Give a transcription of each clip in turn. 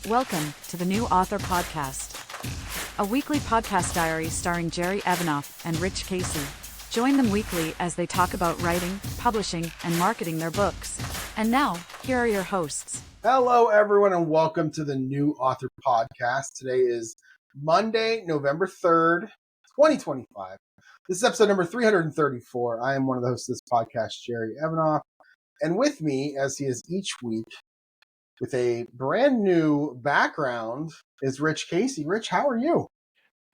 Welcome to the New Author Podcast, a weekly podcast diary starring Jerry Evanoff and Rich Casey. Join them weekly as they talk about writing, publishing, and marketing their books. And now, here are your hosts. Hello, everyone, and welcome to the New Author Podcast. Today is Monday, November 3rd, 2025. This is episode number 334. I am one of the hosts of this podcast, Jerry Evanoff. And with me, as he is each week, with a brand new background, is Rich Casey. Rich, how are you?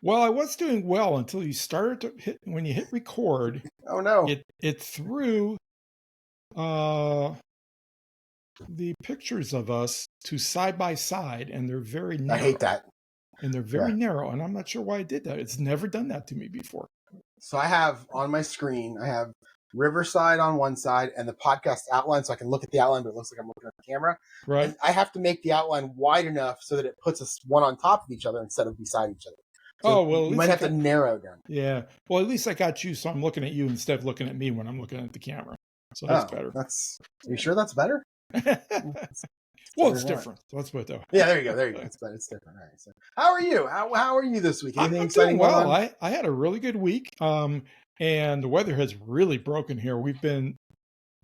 Well, I was doing well until you started to hit, when you hit record. Oh, no. It threw the pictures of us to side by side, and they're very narrow. I hate that. And they're very narrow, and I'm not sure why I did that. It's never done that to me before. So I have on my screen, I have Riverside on one side and the podcast outline, so I can look at the outline, but it looks like I'm looking at the camera. Right. And I have to make the outline wide enough so that it puts us one on top of each other instead of beside each other. So you might have to narrow down. Yeah. Well, at least I got you, so I'm looking at you instead of looking at me when I'm looking at the camera. So that's better. Are you sure that's better? Well, it's different. So let's put it that way. Yeah, there you go. It's different. All right. So how are you? How are you this week? Anything exciting? Well, I had a really good week. And the weather has really broken here. We've been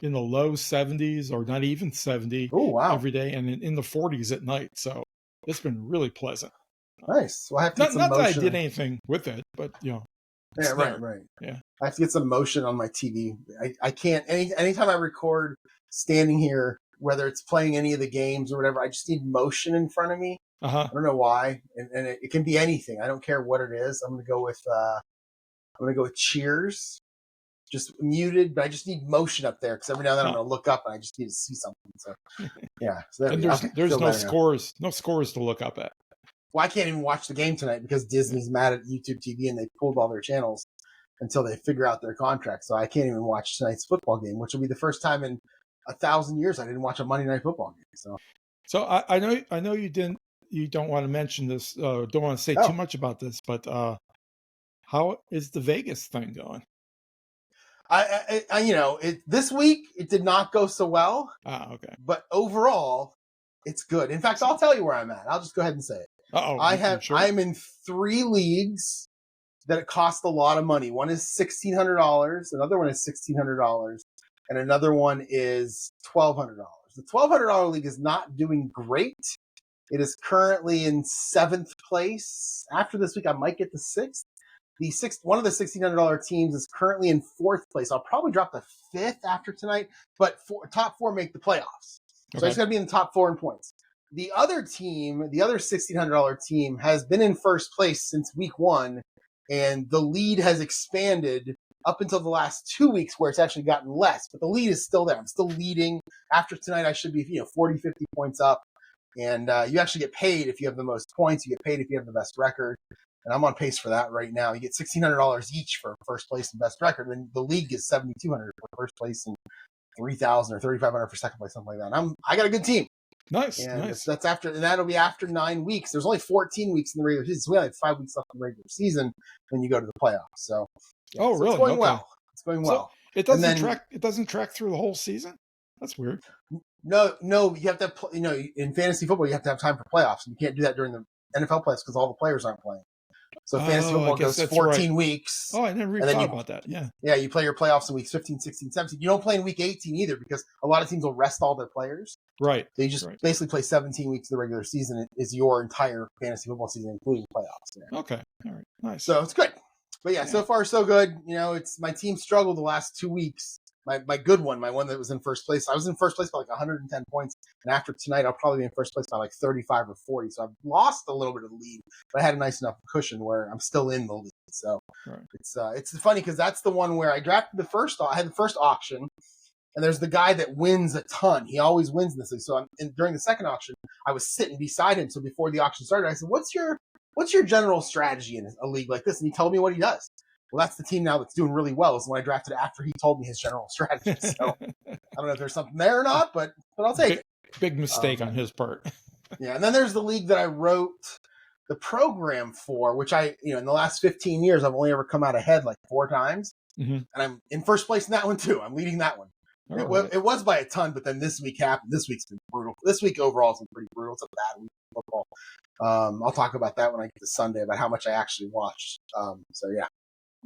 in the low 70s or not even 70 every day, and in the 40s at night. So it's been really pleasant. Nice. Well, I have to get some not motion. that I did anything with it, but Yeah, right. Yeah. I have to get some motion on my TV. I can't anytime I record standing here, whether it's playing any of the games or whatever, I just need motion in front of me. I don't know why. And it can be anything. I don't care what it is. I'm gonna go with Cheers. Just muted, but I just need motion up there because every now and then I'm going to look up and I just need to see something. So, yeah. So and there's no scores to look up at. Well, I can't even watch the game tonight because Disney's mad at YouTube TV and they pulled all their channels until they figure out their contract. So I can't even watch tonight's football game, which will be the first time in 1,000 years I didn't watch a Monday Night Football game. So I know you don't want to mention this, don't want to say too much about this, but how is the Vegas thing going? This week it did not go so well. Okay. But overall, it's good. In fact, I'll tell you where I'm at. I'll just go ahead and say it. I'm in 3 leagues that it cost a lot of money. One is $1,600, another one is $1,600, and another one is $1,200. The $1,200 league is not doing great. It is currently in 7th place. After this week, I might get the 6th. One of the $1,600 teams is currently in 4th place. I'll probably drop the 5th after tonight, but top 4 make the playoffs. So I just got to be in the top 4 in points. The other team, the other $1,600 team, has been in 1st place since week 1, and the lead has expanded up until the last 2 weeks where it's actually gotten less, but the lead is still there. I'm still leading. After tonight, I should be 40, 50 points up, and you actually get paid if you have the most points. You get paid if you have the best record. And I'm on pace for that right now. You get $1,600 each for 1st place and best record. Then the league is $7,200 for 1st place and $3,000 or $3,500 for 2nd place, something like that. I got a good team. Nice. And that'll be after 9 weeks. There's only 14 weeks in the regular season, so we only have 5 weeks left in the regular season when you go to the playoffs. So, really? It's going well. It's going well. It doesn't track through the whole season. That's weird. No. You have to. In fantasy football, you have to have time for playoffs, and you can't do that during the NFL playoffs because all the players aren't playing. So fantasy football goes 14 weeks. Oh, I never even thought about that. Yeah. Yeah, you play your playoffs in weeks 15, 16, 17. You don't play in week 18 either because a lot of teams will rest all their players. Right. They just basically play 17 weeks of the regular season. It is your entire fantasy football season, including playoffs. Yeah. Okay. All right. Nice. So it's good. But so far so good. It's my team struggled the last 2 weeks. My good one, my one that was in 1st place. I was in 1st place by like 110 points. And after tonight, I'll probably be in 1st place by like 35 or 40. So I've lost a little bit of the lead, but I had a nice enough cushion where I'm still in the lead. So it's funny because that's the one where I drafted I had the first auction, and there's the guy that wins a ton. He always wins in this league. So during the 2nd auction, I was sitting beside him. So before the auction started, I said, what's your general strategy in a league like this? And he told me what he does. Well, that's the team now that's doing really well. Is when I drafted after he told me his general strategy. So I don't know if there's something there or not, but I'll take it. Big mistake on his part. Yeah, and then there's the league that I wrote the program for, which in the last 15 years, I've only ever come out ahead like 4 times, and I'm in 1st place in that one too. I'm leading that one. It was by a ton, but then this week happened. This week's been brutal. This week overall has been pretty brutal. It's a bad week for football. I'll talk about that when I get to Sunday about how much I actually watched. So yeah.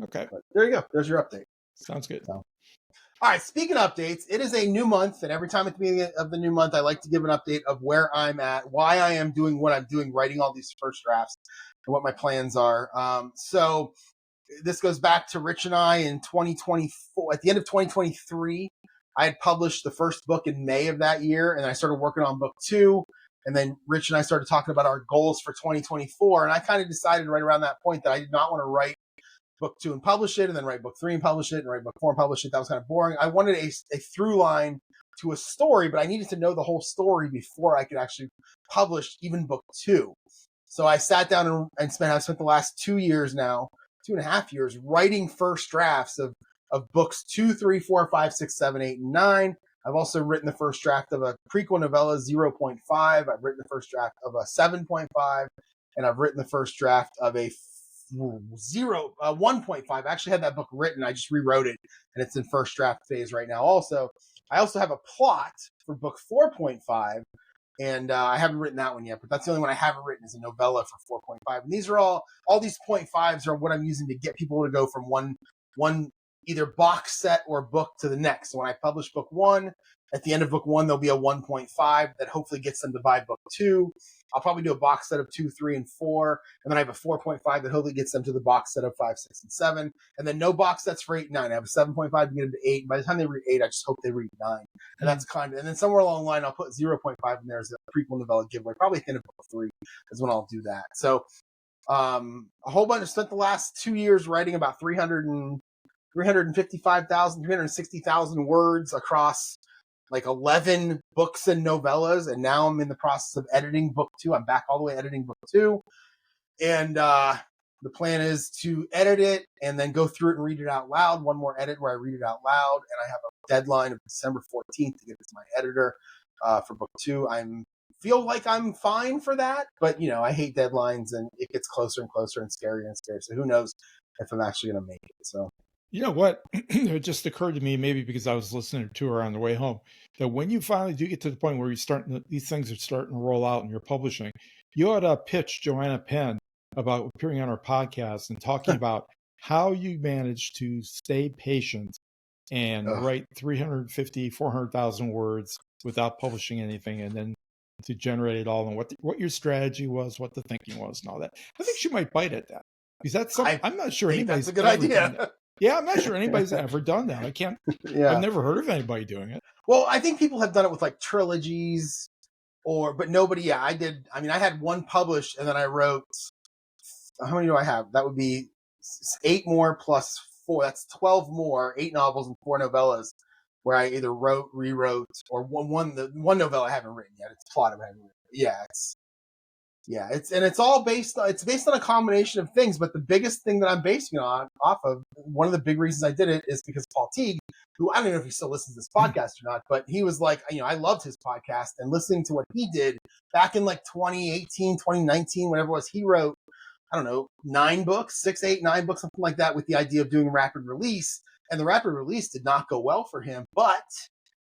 Okay. But there you go. There's your update. Sounds good. So. All right. Speaking of updates, it is a new month, and every time at the beginning of the new month, I like to give an update of where I'm at, why I am doing what I'm doing, writing all these first drafts, and what my plans are. So this goes back to Rich and I in 2024. At the end of 2023, I had published the first book in May of that year, and I started working on book 2. And then Rich and I started talking about our goals for 2024. And I kind of decided right around that point that I did not want to write book 2 and publish it, and then write book 3 and publish it, and write book 4 and publish it. That was kind of boring. I wanted a through line to a story, but I needed to know the whole story before I could actually publish even book 2. So I sat down and I've spent the last 2 years now, 2.5 years, writing first drafts of books 2, 3, 4, 5, 6, 7, 8, and 9. I've also written the first draft of a prequel novella 0.5. I've written the first draft of a 7.5, and I've written the first draft of a 1.5. I actually had that book written. I just rewrote it, and it's in first draft phase right now. Also, I also have a plot for book 4.5, and I haven't written that one yet, but that's the only one I haven't written is a novella for 4.5. And these are all these 0.5s are what I'm using to get people to go from one either box set or book to the next. So when I publish book 1, at the end of book 1, there'll be a 1.5 that hopefully gets them to buy book 2. I'll probably do a box set of 2, 3, and 4. And then I have a 4.5 that hopefully gets them to the box set of 5, 6, and 7. And then no box sets for 8 and 9. I have a 7.5 to get them to 8. And by the time they read 8, I just hope they read 9. And that's kind of, and then somewhere along the line, I'll put 0.5 in there as a prequel novella giveaway. Probably at the end of book 3 is when I'll do that. So a whole bunch. I spent the last 2 years writing about 360,000 words across like 11 books and novellas. And now I'm in the process of editing book 2. I'm back all the way editing book 2. And the plan is to edit it and then go through it and read it out loud. One more edit where I read it out loud. And I have a deadline of December 14th to get it to my editor for book 2. Feel like I'm fine for that, but I hate deadlines, and it gets closer and closer and scarier and scarier. So who knows if I'm actually going to make it. So. You know what? It just occurred to me, maybe because I was listening to her on the way home, that when you finally do get to the point where these things are starting to roll out and you're publishing, you ought to pitch Joanna Penn about appearing on our podcast and talking about how you manage to stay patient and write 350, 400,000 words without publishing anything, and then to generate it all, and what your strategy was, what the thinking was, and all that. I think she might bite at that, because that's something I'm not sure anybody's. That's a good idea. Yeah, I'm not sure anybody's ever done that. I've never heard of anybody doing it. Well, I think people have done it with like trilogies but nobody. Yeah, I did. I mean, I had one published, and then I wrote, how many do I have? That would be 8 more plus 4. That's 12 more, 8 novels and 4 novellas where I either wrote, rewrote, or one novella I haven't written yet. It's plot I haven't written. It's all based on a combination of things, but the biggest thing that I'm basing it off of, one of the big reasons I did it is because Paul Teague, who I don't know if he still listens to this podcast or not, but he was like, I loved his podcast, and listening to what he did back in like 2018, 2019, whatever it was, he wrote, I don't know, 9 books, 6, 8, 9 books, something like that, with the idea of doing rapid release. And the rapid release did not go well for him. But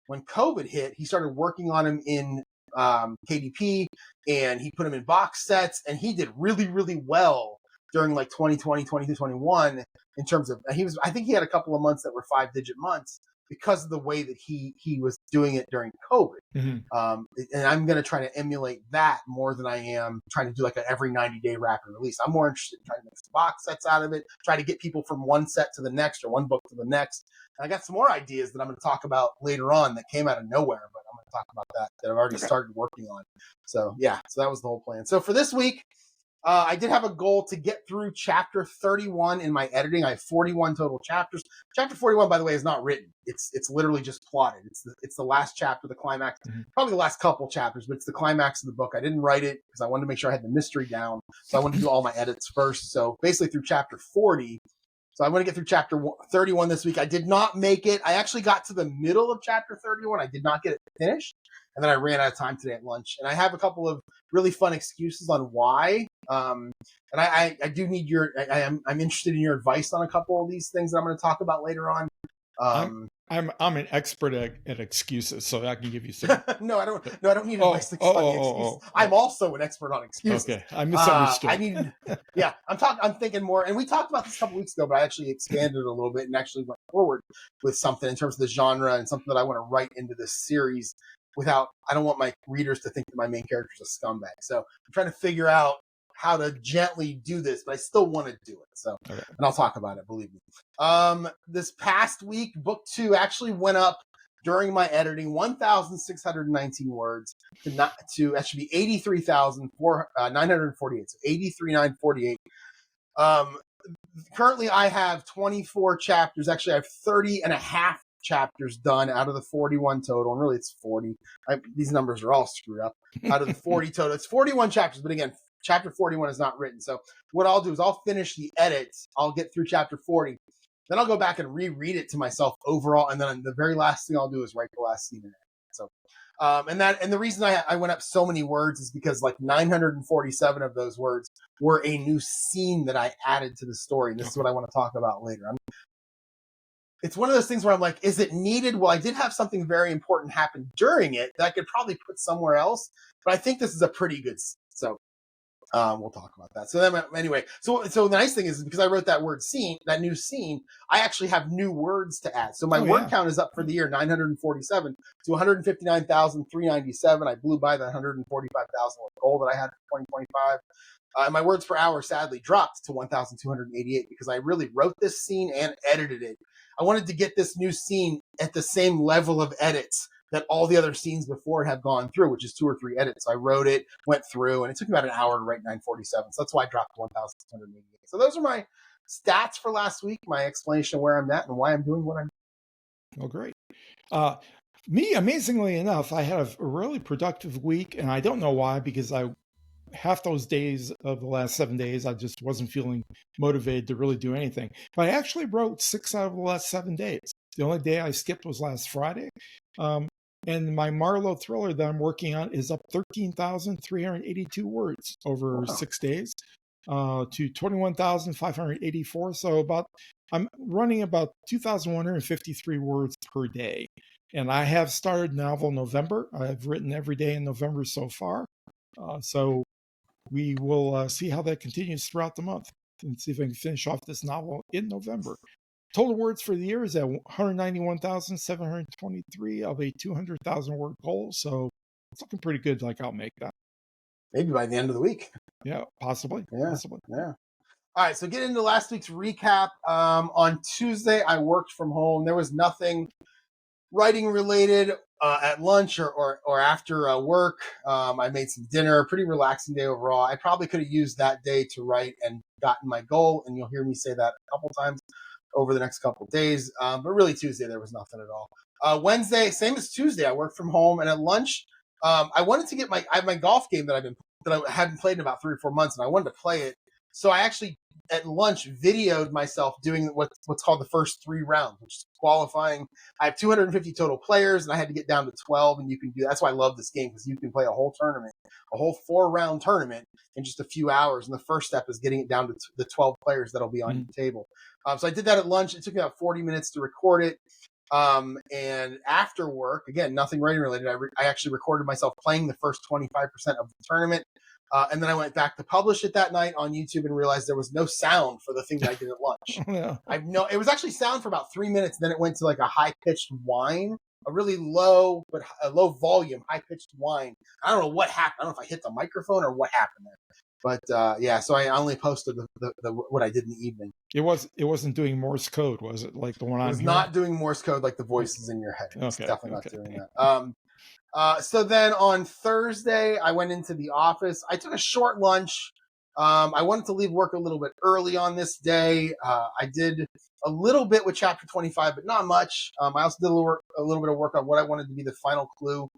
when COVID hit, he started working on him in KDP, and he put him in box sets, and he did really, really well during like 2020, 2021 in terms of, I think he had a couple of months that were 5-digit months because of the way that he was doing it during COVID. Mm-hmm. And I'm going to try to emulate that more than I am trying to do like an every 90-day rapid release. I'm more interested in trying to make some box sets out of it, try to get people from one set to the next or one book to the next. And I got some more ideas that I'm going to talk about later on that came out of nowhere, but I'm going to talk about that I've already started working on. So yeah, so that was the whole plan. So for this week, I did have a goal to get through chapter 31 in my editing. I have 41 total chapters. Chapter 41, by the way, is not written. It's literally just plotted. It's the last chapter, the climax, probably the last couple chapters, but it's the climax of the book. I didn't write it because I wanted to make sure I had the mystery down. So I wanted to do all my edits first. So basically through chapter 40. So I'm going to get through chapter 31 this week. I did not make it. I actually got to the middle of chapter 31. I did not get it finished. And then I ran out of time today at lunch. And I have a couple of really fun excuses on why. And I do need I'm interested in your advice on a couple of these things that I'm going to talk about later on. I'm an expert at excuses, so I can give you some. No, I don't need advice on the excuses. I'm also an expert on excuses. Okay, I misunderstood. I'm thinking more, and we talked about this a couple weeks ago, but I actually expanded it a little bit and actually went forward with something in terms of the genre and something that I want to write into this series I don't want my readers to think that my main character is a scumbag. So I'm trying to figure out how to gently do this, but I still want to do it. So, okay. And I'll talk about it, believe me. This past week, book 2 actually went up during my editing 1,619 words to that should be 83,948. So 83,948. Currently I have 24 chapters. Actually, I have 30 and a half chapters done out of the 41 total. And really it's 40. These numbers are all screwed up. Out of the 40 total, it's 41 chapters. But again, chapter 41 is not written. So what I'll do is I'll finish the edits. I'll get through chapter 40. Then I'll go back and reread it to myself overall. And then the very last thing I'll do is write the last scene in it. So, and the reason I went up so many words is because like 947 of those words were a new scene that I added to the story. And this is what I want to talk about later. It's one of those things where I'm like, is it needed? Well, I did have something very important happen during it that I could probably put somewhere else, but I think this is a pretty good scene. So we'll talk about that. So then anyway, so the nice thing is because I wrote that new scene, I actually have new words to add. So my word count is up for the year 947 to 159,397. I blew by the 145,000 goal that I had for 2025. My words per hour sadly dropped to 1,288 because I really wrote this scene and edited it. I wanted to get this new scene at the same level of edits that all the other scenes before have gone through, which is 2 or 3 edits. So I wrote it, went through, and it took me about an hour to write 947. So that's why I dropped 1,288. So those are my stats for last week, my explanation of where I'm at and why I'm doing what I'm doing. Oh, great. Me, amazingly enough, I had a really productive week, and I don't know why, because half those days of the last 7 days, I just wasn't feeling motivated to really do anything. But I actually wrote 6 out of the last 7 days. The only day I skipped was last Friday. And my Marlowe thriller that I'm working on is up 13,382 words over 6 days to 21,584. So I'm running about 2,153 words per day. And I have started novel November. I've written every day in November so far. So we will see how that continues throughout the month and see if I can finish off this novel in November. Total words for the year is at 191,723 of a 200,000 word goal. So it's looking pretty good. Like I'll make that. Maybe by the end of the week. Yeah, possibly. Yeah. Possibly. Yeah. All right. So get into last week's recap. On Tuesday, I worked from home. There was nothing writing related at lunch or after work. I made some dinner. Pretty relaxing day overall. I probably could have used that day to write and gotten my goal. And you'll hear me say that a couple times over the next couple of days. But really Tuesday, there was nothing at all. Wednesday, same as Tuesday, I worked from home. And at lunch, I wanted to get I have my golf game that I hadn't played in about 3 or 4 months, and I wanted to play it. So I actually at lunch videoed myself doing what's called the first 3 rounds, which is qualifying. I have 250 total players, and I had to get down to 12, and you can do that's why I love this game, because you can play a whole tournament, a whole 4-round tournament in just a few hours. And the first step is getting it down to the 12 players that'll be on your table. So I did that at lunch. It took me about 40 minutes to record it. And after work, again, nothing writing related, I actually recorded myself playing the first 25% of the tournament. And then I went back to publish it that night on YouTube and realized there was no sound for the thing that I did at lunch. Yeah. It was actually sound for about 3 minutes. Then it went to like a high-pitched whine, a really low, but a low volume, high-pitched whine. I don't know what happened. I don't know if I hit the microphone or what happened there. But yeah, so I only posted the what I did in the evening. It wasn't doing Morse code, was it? Like the one I'm It was not doing Morse code like the voices in your head. It's definitely not doing that. So then on Thursday, I went into the office. I took a short lunch. I wanted to leave work a little bit early on this day. I did a little bit with chapter 25, but not much. I also did a little bit of work on what I wanted to be the final clue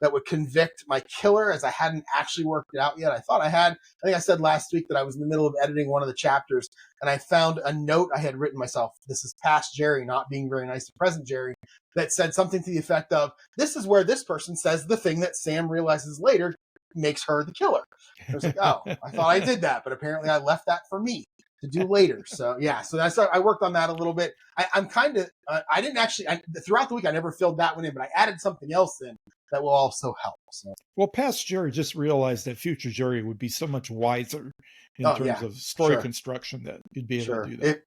that would convict my killer, as I hadn't actually worked it out yet. I thought I had. I think I said last week that I was in the middle of editing one of the chapters, and I found a note I had written myself. This is past Jerry not being very nice to present Jerry, that said something to the effect of, this is where this person says the thing that Sam realizes later makes her the killer. I was like, oh, I thought I did that, but apparently I left that for me. to do later. So yeah, so I worked on that a little bit. I'm kind of, I didn't actually, throughout the week, I never filled that one in, but I added something else in that will also help. So. Well, past Jerry just realized that future Jerry would be so much wiser in terms of story construction that you'd be able to do that.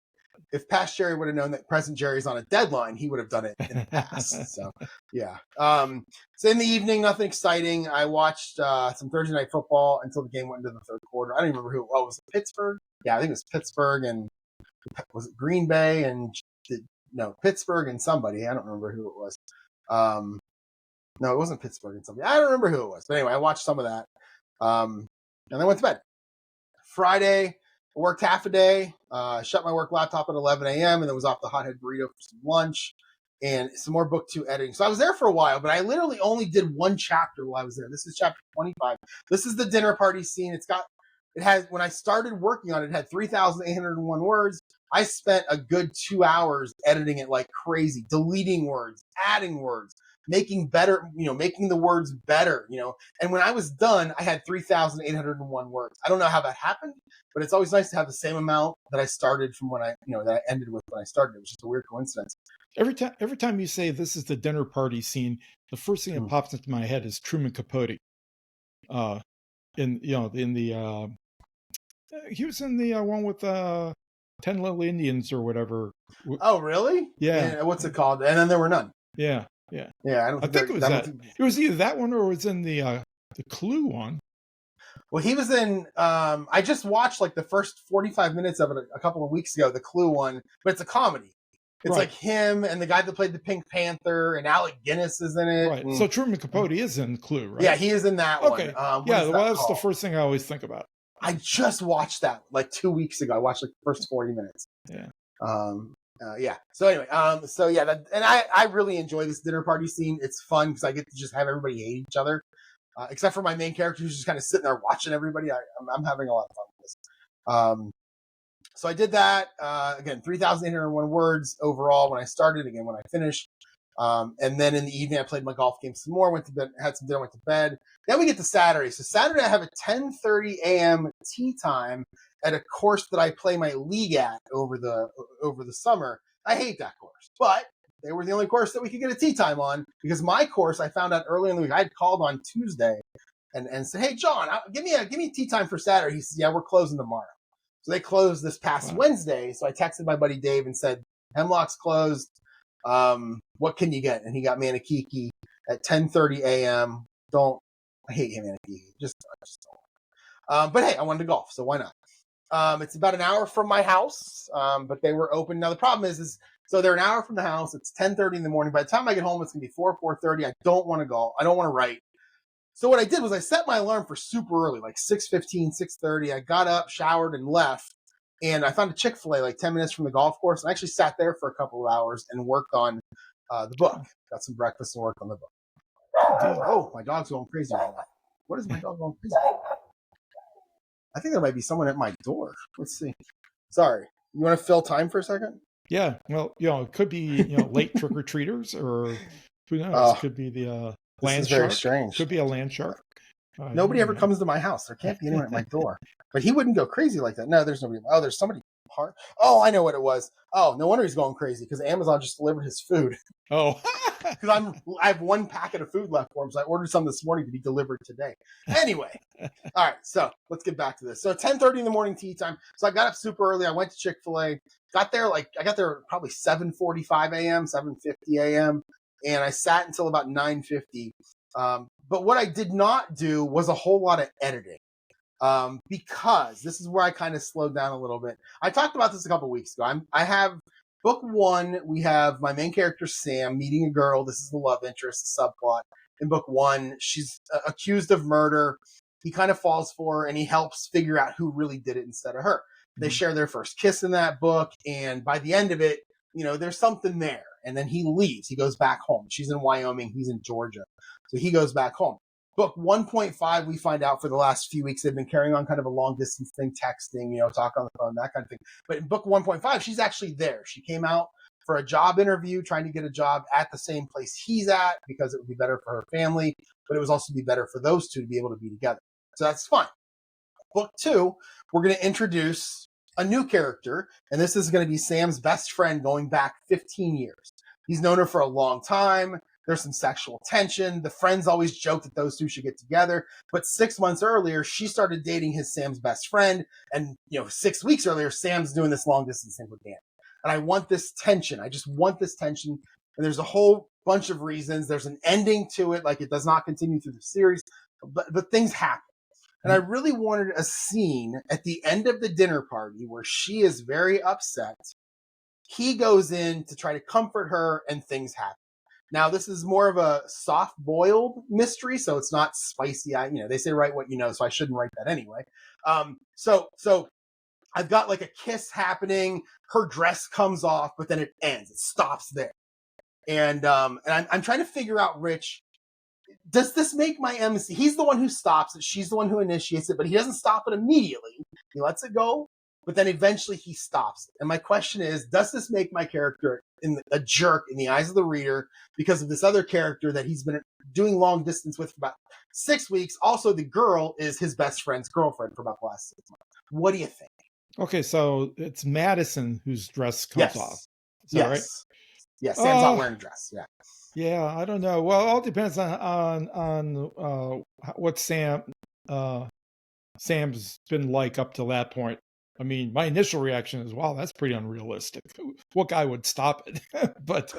If past Jerry would have known that present Jerry's on a deadline, he would have done it in the past. So yeah. So in the evening, nothing exciting. I watched some Thursday night football until the game went into the third quarter. I don't even remember who. Oh, was it Pittsburgh? Yeah, I think it was Pittsburgh, and was it Green Bay and Pittsburgh and somebody. I don't remember who it was. No, it wasn't Pittsburgh and somebody. I don't remember who it was. But anyway, I watched some of that. And then went to bed. Friday, I worked half a day, shut my work laptop at 11 a.m. and then was off the Hothead Burrito for some lunch and some more book 2 editing. So I was there for a while, but I literally only did one chapter while I was there. This is chapter 25. This is the dinner party scene. When I started working on it, it had 3,801 words. I spent a good 2 hours editing it like crazy, deleting words, adding words, making the words better, and when I was done, I had 3,801 words. I don't know how that happened, but it's always nice to have the same amount that I started from when that I ended with when I started. It was just a weird coincidence. Every time you say this is the dinner party scene, the first thing that pops into my head is Truman Capote. He was in the one with 10 Little Indians or whatever. Oh, really? Yeah. What's it called? And then there were none. Yeah. I think it was that. It was either that one or it was in the Clue one. Well, he was in. I just watched like the first 45 minutes of it a couple of weeks ago, the Clue one, but it's a comedy. It's like him and the guy that played the Pink Panther, and Alec Guinness is in it. Right. So Truman Capote is in Clue, right? Yeah, he is in that one. Okay. That's the first thing I always think about. I just watched that like 2 weeks ago. I watched like the first 40 minutes. Yeah. So anyway, I really enjoy this dinner party scene. It's fun because I get to just have everybody hate each other, except for my main character who's just kind of sitting there watching everybody. I'm having a lot of fun with this. So I did that again, 3,801 words overall when I started. Again, when I finished, and then in the evening I played my golf game some more. Went to bed, had some dinner, went to bed. Then we get to Saturday. So Saturday I have a 10:30 a.m. tea time at a course that I play my league at over the summer. I hate that course, but they were the only course that we could get a tea time on because my course I found out earlier in the week. I had called on Tuesday and said, "Hey John, give me a tea time for Saturday." He said, "Yeah, we're closing tomorrow." So they closed this past Wednesday. So I texted my buddy Dave and said, "Hemlock's closed. What can you get?" And he got Manakiki at 10:30 a.m. I hate Manakiki. Just don't. But hey, I wanted to golf, so why not? It's about an hour from my house, but they were open. Now the problem is so they're an hour from the house. It's 10:30 in the morning. By the time I get home, it's gonna be 4:30. I don't want to golf. I don't want to write. So what I did was I set my alarm for super early, like 6:15, 6:30. I got up, showered, and left. And I found a Chick-fil-A like 10 minutes from the golf course. And I actually sat there for a couple of hours and worked on the book. Got some breakfast and worked on the book. Oh, my dog's going crazy right now. What is my dog going crazy? I think there might be someone at my door. Let's see. Sorry. You want to fill time for a second? Yeah. Well, it could be, late trick-or-treaters or who knows? It could be the land shark. Very strange. Could be a land shark. Nobody ever comes to my house. There can't be anyone at my door. But he wouldn't go crazy like that. No, there's nobody. Oh, there's somebody. Oh, I know what it was. Oh, no wonder he's going crazy because Amazon just delivered his food. Oh. Because I have one packet of food left for him, so I ordered some this morning to be delivered today. Anyway, all right, so let's get back to this. So 10:30 in the morning tea time. So I got up super early. I went to Chick-fil-A. I got there probably 7:45 a.m., 7:50 a.m., and I sat until about 9:50. But what I did not do was a whole lot of editing. Because this is where I kind of slowed down a little bit. I talked about this a couple weeks ago. I have book 1. We have my main character, Sam, meeting a girl. This is the love interest, the subplot. In book 1, she's accused of murder. He kind of falls for her and he helps figure out who really did it instead of her. They share their first kiss in that book. And by the end of it, there's something there. And then he leaves. He goes back home. She's in Wyoming. He's in Georgia. So he goes back home. Book 1.5, we find out for the last few weeks, they've been carrying on kind of a long distance thing, texting, talk on the phone, that kind of thing. But in book 1.5, she's actually there. She came out for a job interview, trying to get a job at the same place he's at because it would be better for her family, but it would also be better for those two to be able to be together. So that's fine. Book 2, we're going to introduce a new character, and this is going to be Sam's best friend going back 15 years. He's known her for a long time. There's some sexual tension. The friends always joke that those two should get together. But 6 months earlier, she started dating Sam's best friend. And, 6 weeks earlier, Sam's doing this long distance thing with Dan. And I want this tension. I just want this tension. And there's a whole bunch of reasons. There's an ending to it. Like, it does not continue through the series. But things happen. And I really wanted a scene at the end of the dinner party where she is very upset. He goes in to try to comfort her, and things happen. Now, this is more of a soft-boiled mystery, so it's not spicy. They say write what you know, so I shouldn't write that anyway. So I've got like a kiss happening. Her dress comes off, but then it ends. It stops there. And I'm trying to figure out, Rich, does this make my MC? He's the one who stops it. She's the one who initiates it, but he doesn't stop it immediately. He lets it go, but then eventually he stops it. And my question is, does this make my character a jerk in the eyes of the reader because of this other character that he's been doing long distance with for about 6 weeks? Also, the girl is his best friend's girlfriend for about the last 6 months. What do you think? Okay, so it's Madison whose dress comes off. Is that right? Yes, Sam's not wearing a dress. Yeah. Yeah, I don't know. Well, it all depends on what Sam's been like up to that point. I mean, my initial reaction is, wow, that's pretty unrealistic. What guy would stop it? But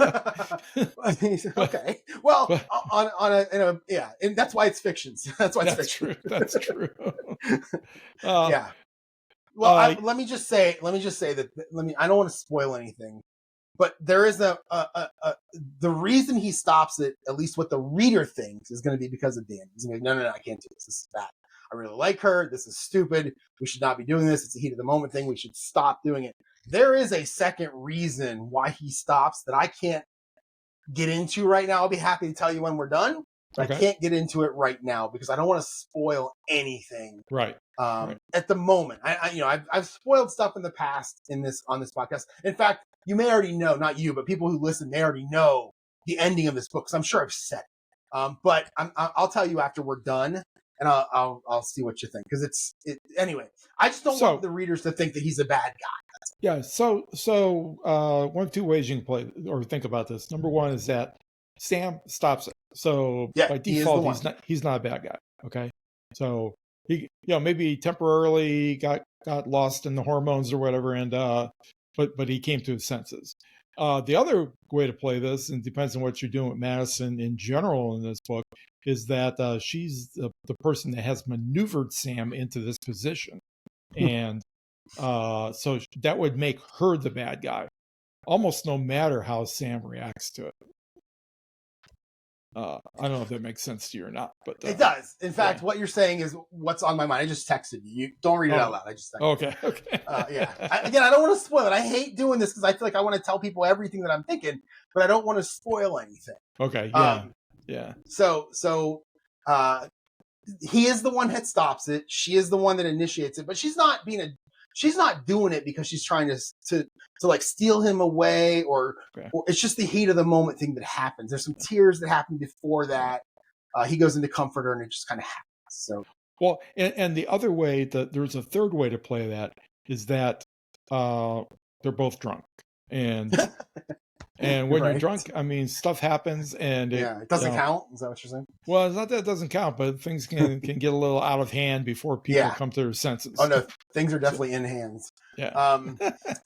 okay. Well, and that's why it's fiction. That's why it's fiction. True. That's true. Yeah. Well, let me just say that. I don't want to spoil anything, but there is the reason he stops it, at least what the reader thinks, is going to be because of Dan. He's going to be like, no, I can't do this. This is bad. I really like her. This is stupid. We should not be doing this. It's a heat of the moment thing. We should stop doing it. There is a second reason why he stops that I can't get into right now. I'll be happy to tell you when we're done. But I can't get into it right now because I don't want to spoil anything. Right. At the moment, I've spoiled stuff in the past on this podcast. In fact, you may already know, not you, but people who listen may already know the ending of this book because I'm sure I've said it. But I'll tell you after we're done. And I'll see what you think because anyway. I just don't want the readers to think that he's a bad guy. Yeah. So one of two ways you can play or think about this. Number one is that Sam stops it. So by default, he's not a bad guy. Okay. So he maybe temporarily got lost in the hormones or whatever, and but he came to his senses. The other way to play this, and depends on what you're doing with Madison in general in this book, is that she's the person that has maneuvered Sam into this position. And so that would make her the bad guy, almost no matter how Sam reacts to it. I don't know if that makes sense to you or not, but it does. In fact, what you're saying is what's on my mind. I just texted you. Don't read it out loud. I just texted you. Okay. I don't want to spoil it. I hate doing this because I feel like I want to tell people everything that I'm thinking, but I don't want to spoil anything. Okay. Yeah. Yeah. So he is the one that stops it. She is the one that initiates it, but she's not doing it because she's trying to like steal him away or it's just the heat of the moment thing that happens. There's some tears that happen before that. He goes into comfort her and it just kind of happens. So, well, and the other way there's a third way to play that is that they're both drunk and when you're drunk, I mean, stuff happens and it doesn't count. Is that what you're saying? Well, it's not that it doesn't count, but things can get a little out of hand before people come to their senses. Oh no, things are definitely in hands. Yeah.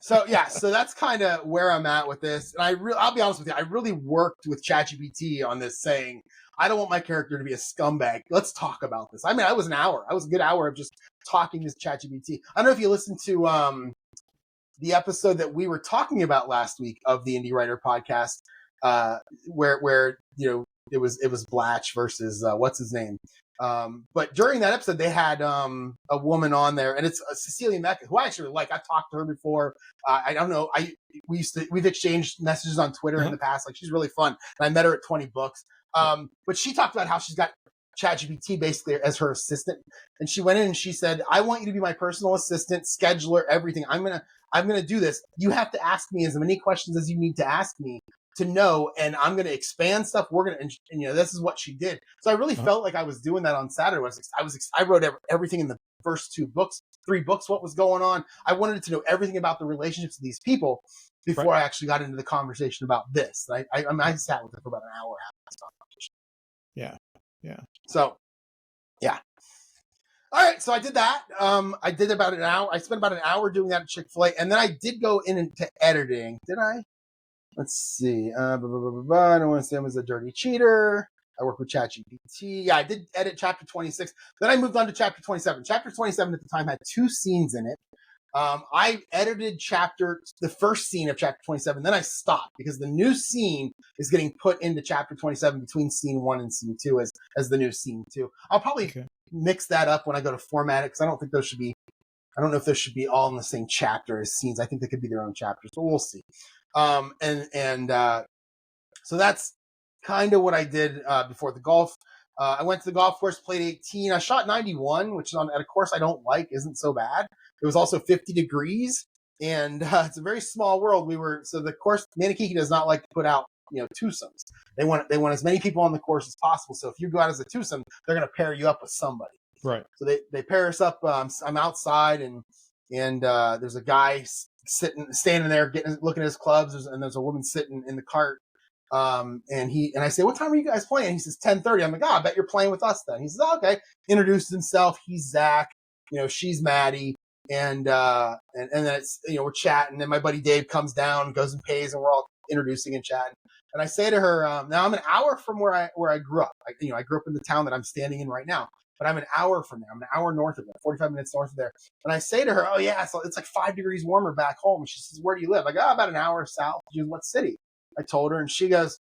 So that's kind of where I'm at with this. And I'll be honest with you, I really worked with ChatGPT on this, saying I don't want my character to be a scumbag. Let's talk about this. I mean, I was a good hour of just talking to ChatGPT. I don't know if you listened to the episode that we were talking about last week of the Indie Writer podcast, where it was Blatch versus what's his name. But during that episode, they had a woman on there, and it's Cecilia Mecca, who I actually like. I've talked to her before. I don't know. We've exchanged messages on Twitter in the past. Like, she's really fun. And I met her at 20 Books. But she talked about how she's got ChatGPT basically as her assistant, and she went in and she said, "I want you to be my personal assistant, scheduler, everything. I'm gonna do this. You have to ask me as many questions as you need to ask me to know, and I'm going to expand stuff. We're going to, this is what she did." So I really felt like I was doing that on Saturday. I wrote everything in the first 3 books, what was going on. I wanted to know everything about the relationships of these people before I actually got into the conversation about this. I sat with her for about an hour after this conversation. Yeah. So, yeah. All right, so I did that. I did about an hour. I spent about an hour doing that at Chick-fil-A, and then I did go into editing. Did I? Let's see. I don't want to say I was a dirty cheater. I work with ChatGPT. Yeah, I did edit chapter 26. Then I moved on to chapter 27. Chapter 27 at the time had 2 scenes in it. I edited the first scene of chapter 27. Then I stopped because the new scene is getting put into chapter 27 between scene 1 and scene 2 as the new scene 2. I'll probably mix that up when I go to format it because I don't think those should be. I don't know if those should be all in the same chapter as scenes. I think they could be their own chapters, but we'll see. So that's kind of what I did before the golf. I went to the golf course, played 18. I shot 91, which is at a course I don't like, isn't so bad. It was also 50 degrees, and it's a very small world. So the course, Manakiki does not like to put out, twosomes. They want as many people on the course as possible. So if you go out as a twosome, they're going to pair you up with somebody. Right. So they pair us up. I'm outside, and there's a guy standing there looking at his clubs, and there's a woman sitting in the cart. And I say, what time are you guys playing? He says 10:30. I'm like, I bet you're playing with us then. He says, okay. Introduced himself. He's Zach. She's Maddie. And then it's, we're chatting. And my buddy Dave comes down, goes and pays, and we're all introducing and chatting. And I say to her, now I'm an hour from where I grew up. I grew up in the town that I'm standing in right now. But I'm an hour from there. I'm an hour north of there, 45 minutes north of there. And I say to her, oh, yeah, so it's like 5 degrees warmer back home. And she says, where do you live? I go, about an hour south. She goes, what city? I told her, and she goes,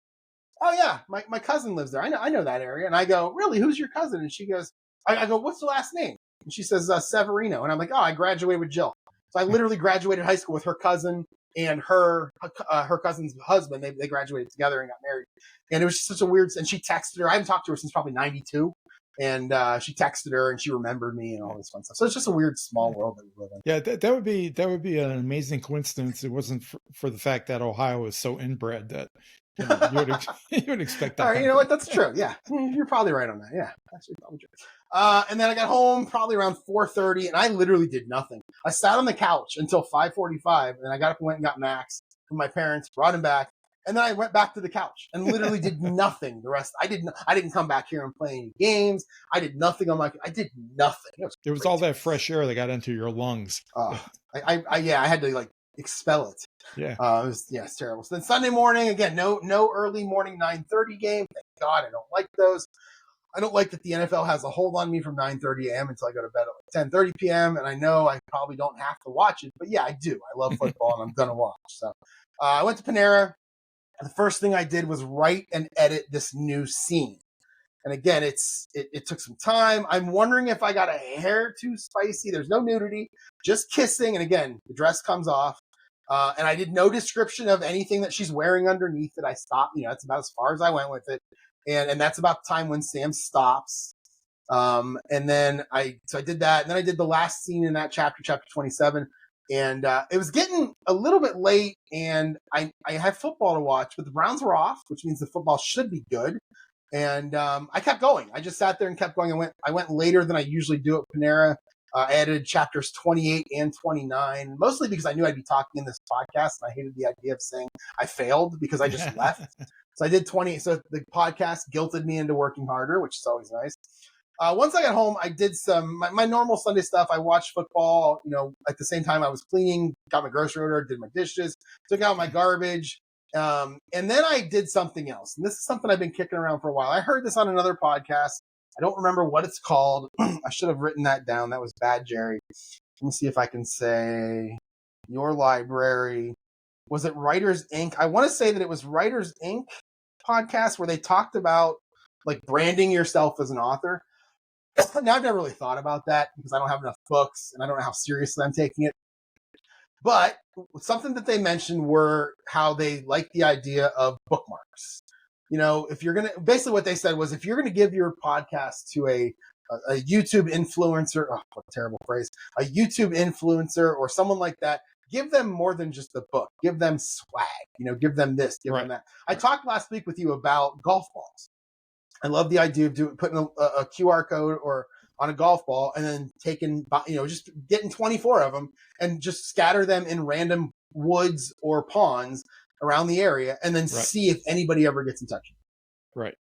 oh, yeah, my cousin lives there. I know that area. And I go, really? Who's your cousin? And she goes, I go, what's the last name? And she says, Severino. And I'm like, oh, I graduated with Jill. So I literally graduated high school with her cousin and her cousin's husband. They graduated together and got married. And it was just such a weird, and she texted her. I haven't talked to her since probably 92. And she texted her, and she remembered me, and all this fun stuff. So it's just a weird small world that we live in. Yeah, that would be an amazing coincidence. It wasn't for the fact that Ohio is so inbred that you would expect that. All right, you know what? That's true. Yeah, you're probably right on that. Yeah, actually, probably true. And then I got home probably around 4:30, and I literally did nothing. I sat on the couch until 5:45, and then I got up and went and got Max from my parents, brought him back. And then I went back to the couch and literally did nothing. The rest, I didn't come back here and play any games. I did nothing I did nothing. It was all that fresh air that got into your lungs. I had to expel it. Yeah. It's terrible. So then Sunday morning, again, no early morning 9:30 game. Thank God, I don't like those. I don't like that the NFL has a hold on me from 9:30 a.m. until I go to bed at 10:30 p.m. And I know I probably don't have to watch it, but yeah, I do. I love football and I'm gonna watch. So I went to Panera. The first thing I did was write and edit this new scene. And again, it took some time. I'm wondering if I got a hair too spicy. There's no nudity, just kissing. And again, the dress comes off. And I did no description of anything that she's wearing underneath it. I stopped, that's about as far as I went with it. And that's about the time when Sam stops. And then I did that. And then I did the last scene in that chapter 27. And it was getting a little bit late, and I had football to watch, but the Browns were off, which means the football should be good. And I kept going. I just sat there and kept going. I went later than I usually do at Panera. I added chapters 28 and 29, mostly because I knew I'd be talking in this podcast, and I hated the idea of saying I failed because I just left. So I did 20. So the podcast guilted me into working harder, which is always nice. Once I got home, I did my normal Sunday stuff. I watched football, at the same time I was cleaning, got my grocery order, did my dishes, took out my garbage. And then I did something else. And this is something I've been kicking around for a while. I heard this on another podcast. I don't remember what it's called. I should have written that down. That was bad, Jerry. Let me see if I can say your library. Was it Writers Inc? I want to say that it was Writers Inc podcast where they talked about branding yourself as an author. Now, I've never really thought about that because I don't have enough books and I don't know how seriously I'm taking it. But something that they mentioned were how they like the idea of bookmarks. If you're going to, basically what they said was, if you're going to give your podcast to a YouTube influencer, what a terrible phrase, a YouTube influencer or someone like that, give them more than just the book. Give them swag, give them this, give them that. I talked last week with you about golf balls. I love the idea of putting a QR code or on a golf ball and then just getting 24 of them and just scatter them in random woods or ponds around the area and then see if anybody ever gets in touch. Right.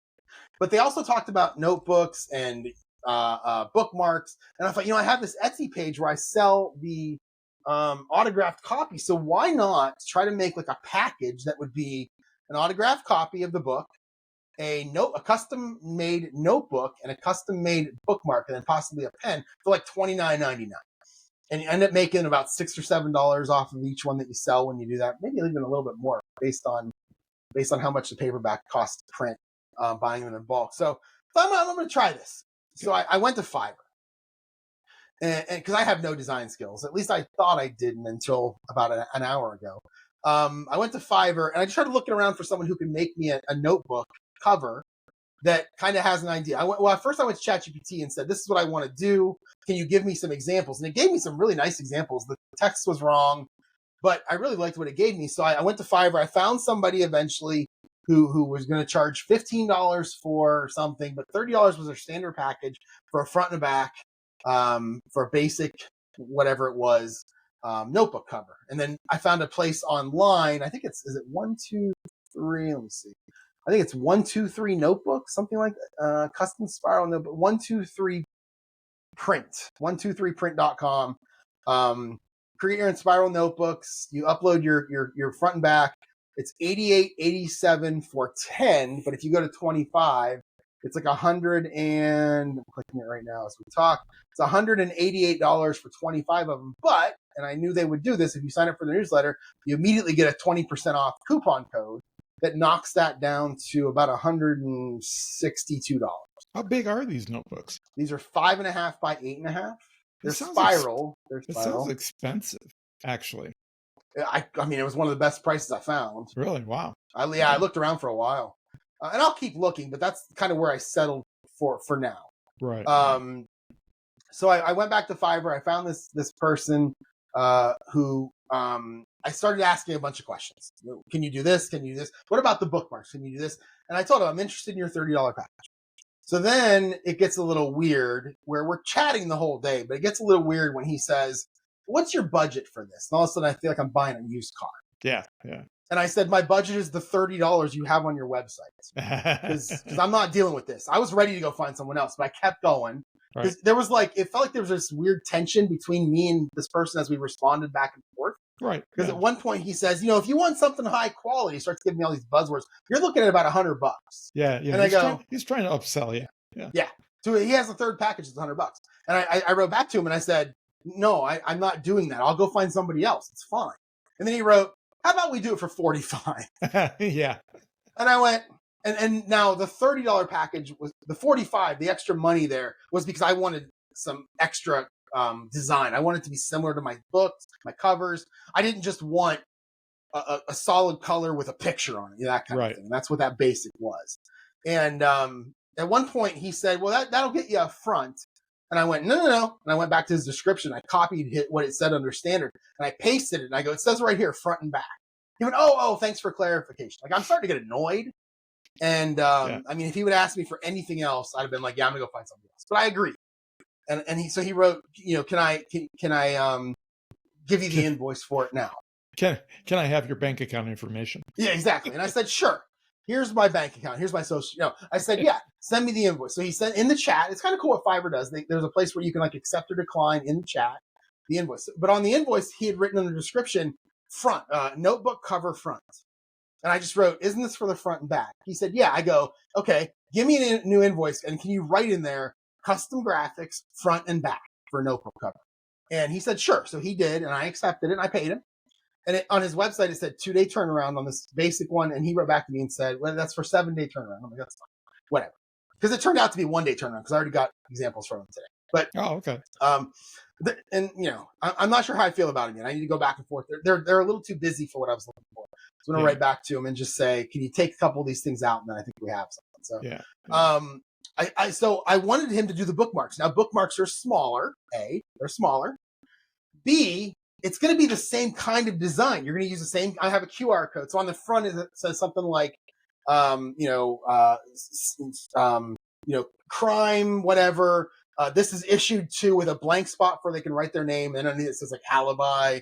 But they also talked about notebooks and bookmarks. And I thought, I have this Etsy page where I sell the autographed copy. So why not try to make like a package that would be an autographed copy of the book, a custom made notebook, and a custom made bookmark, and then possibly a pen for like $29.99. And you end up making about $6 or $7 off of each one that you sell when you do that. Maybe even a little bit more based on how much the paperback costs to print, buying them in bulk. So I'm going to try this. So I went to Fiverr, and because I have no design skills, at least I thought I didn't until about an hour ago. I went to Fiverr and I just started looking around for someone who can make me a notebook cover that kind of has an idea. First I went to ChatGPT and said, this is what I want to do. Can you give me some examples? And it gave me some really nice examples. The text was wrong, but I really liked what it gave me. So I went to Fiverr. I found somebody eventually who was going to charge $15 for something, but $30 was their standard package for a front and a back, for a basic, whatever it was, notebook cover. And then I found a place online. I think is it 1, 2, 3? Let me see. I think it's 1, 2, 3 notebook, something like that. Custom spiral notebook, 1, 2, 3 print, 123print.com. Create your own spiral notebooks. You upload your front and back. It's $88.87 for 10, but if you go to 25, it's like $100 and I'm clicking it right now as we talk. It's $188 for 25 of them. But, and I knew they would do this, if you sign up for the newsletter, you immediately get a 20% off coupon code that knocks that down to about $162. How big are these notebooks? These are 5.5 by 8.5. They're spiral. It sounds expensive, actually. I mean, it was one of the best prices I found. Really? Wow. I looked around for a while, and I'll keep looking, but that's kind of where I settled for now. Right. So I went back to Fiverr. I found this person who I started asking a bunch of questions. Can you do this? Can you do this? What about the bookmarks? Can you do this? And I told him, I'm interested in your $30 package. So then it gets a little weird where we're chatting the whole day, but it gets a little weird when he says, what's your budget for this? And all of a sudden I feel like I'm buying a used car. Yeah. And I said, my budget is the $30 you have on your website. Because I'm not dealing with this. I was ready to go find someone else, but I kept going. Right. There was it felt like there was this weird tension between me and this person as we responded back and forth. Right. Because at one point he says, if you want something high quality, he starts giving me all these buzzwords. You're looking at about $100. Yeah. And he's trying to upsell you. Yeah. So he has a third package that's $100. And I wrote back to him and I said, no, I'm not doing that. I'll go find somebody else. It's fine. And then he wrote, how about we do it for $45? Yeah. And I went, and now the $30 package was the $45, the extra money there was because I wanted some extra design. I wanted it to be similar to my books, my covers. I didn't just want a solid color with a picture on it, that kind of thing. And that's what that basic was. And at one point he said, well, that'll get you a front. And I went, no. And I went back to his description. I copied what it said under standard and I pasted it. And I go, it says right here, front and back. He went, oh, thanks for clarification. I'm starting to get annoyed. And I mean, if he would ask me for anything else, I'd have been like, yeah, I'm gonna go find somebody else. But I agree. And he wrote, can I give you the invoice for it now? Can I have your bank account information? Yeah, exactly. And I said, sure. Here's my bank account. Here's my social. I said, yeah, send me the invoice. So he sent in the chat. It's kind of cool what Fiverr does. There's a place where you can accept or decline in the chat the invoice. But on the invoice, he had written in the description, front, notebook cover front. And I just wrote, isn't this for the front and back? He said, yeah. I go, okay, give me a new invoice. And can you write in there custom graphics front and back for a notebook cover? And he said, sure. So he did. And I accepted it and I paid him. And on his website, it said 2-day turnaround on this basic one. And he wrote back to me and said, well, that's for 7-day turnaround. I'm like, that's fine. Whatever. Because it turned out to be 1-day turnaround because I already got examples from him today. But, okay. I'm not sure how I feel about him yet. I need to go back and forth. They're a little too busy for what I was looking for. So I'm going to write back to him and just say, can you take a couple of these things out? And then I think we have something. So, so I wanted him to do the bookmarks. Now, bookmarks are smaller. A, they're smaller. B, it's going to be the same kind of design. You're going to use the same. I have a QR code. So on the front, it says something like, crime, whatever, This is issued to with a blank spot where they can write their name, and underneath it says like alibi,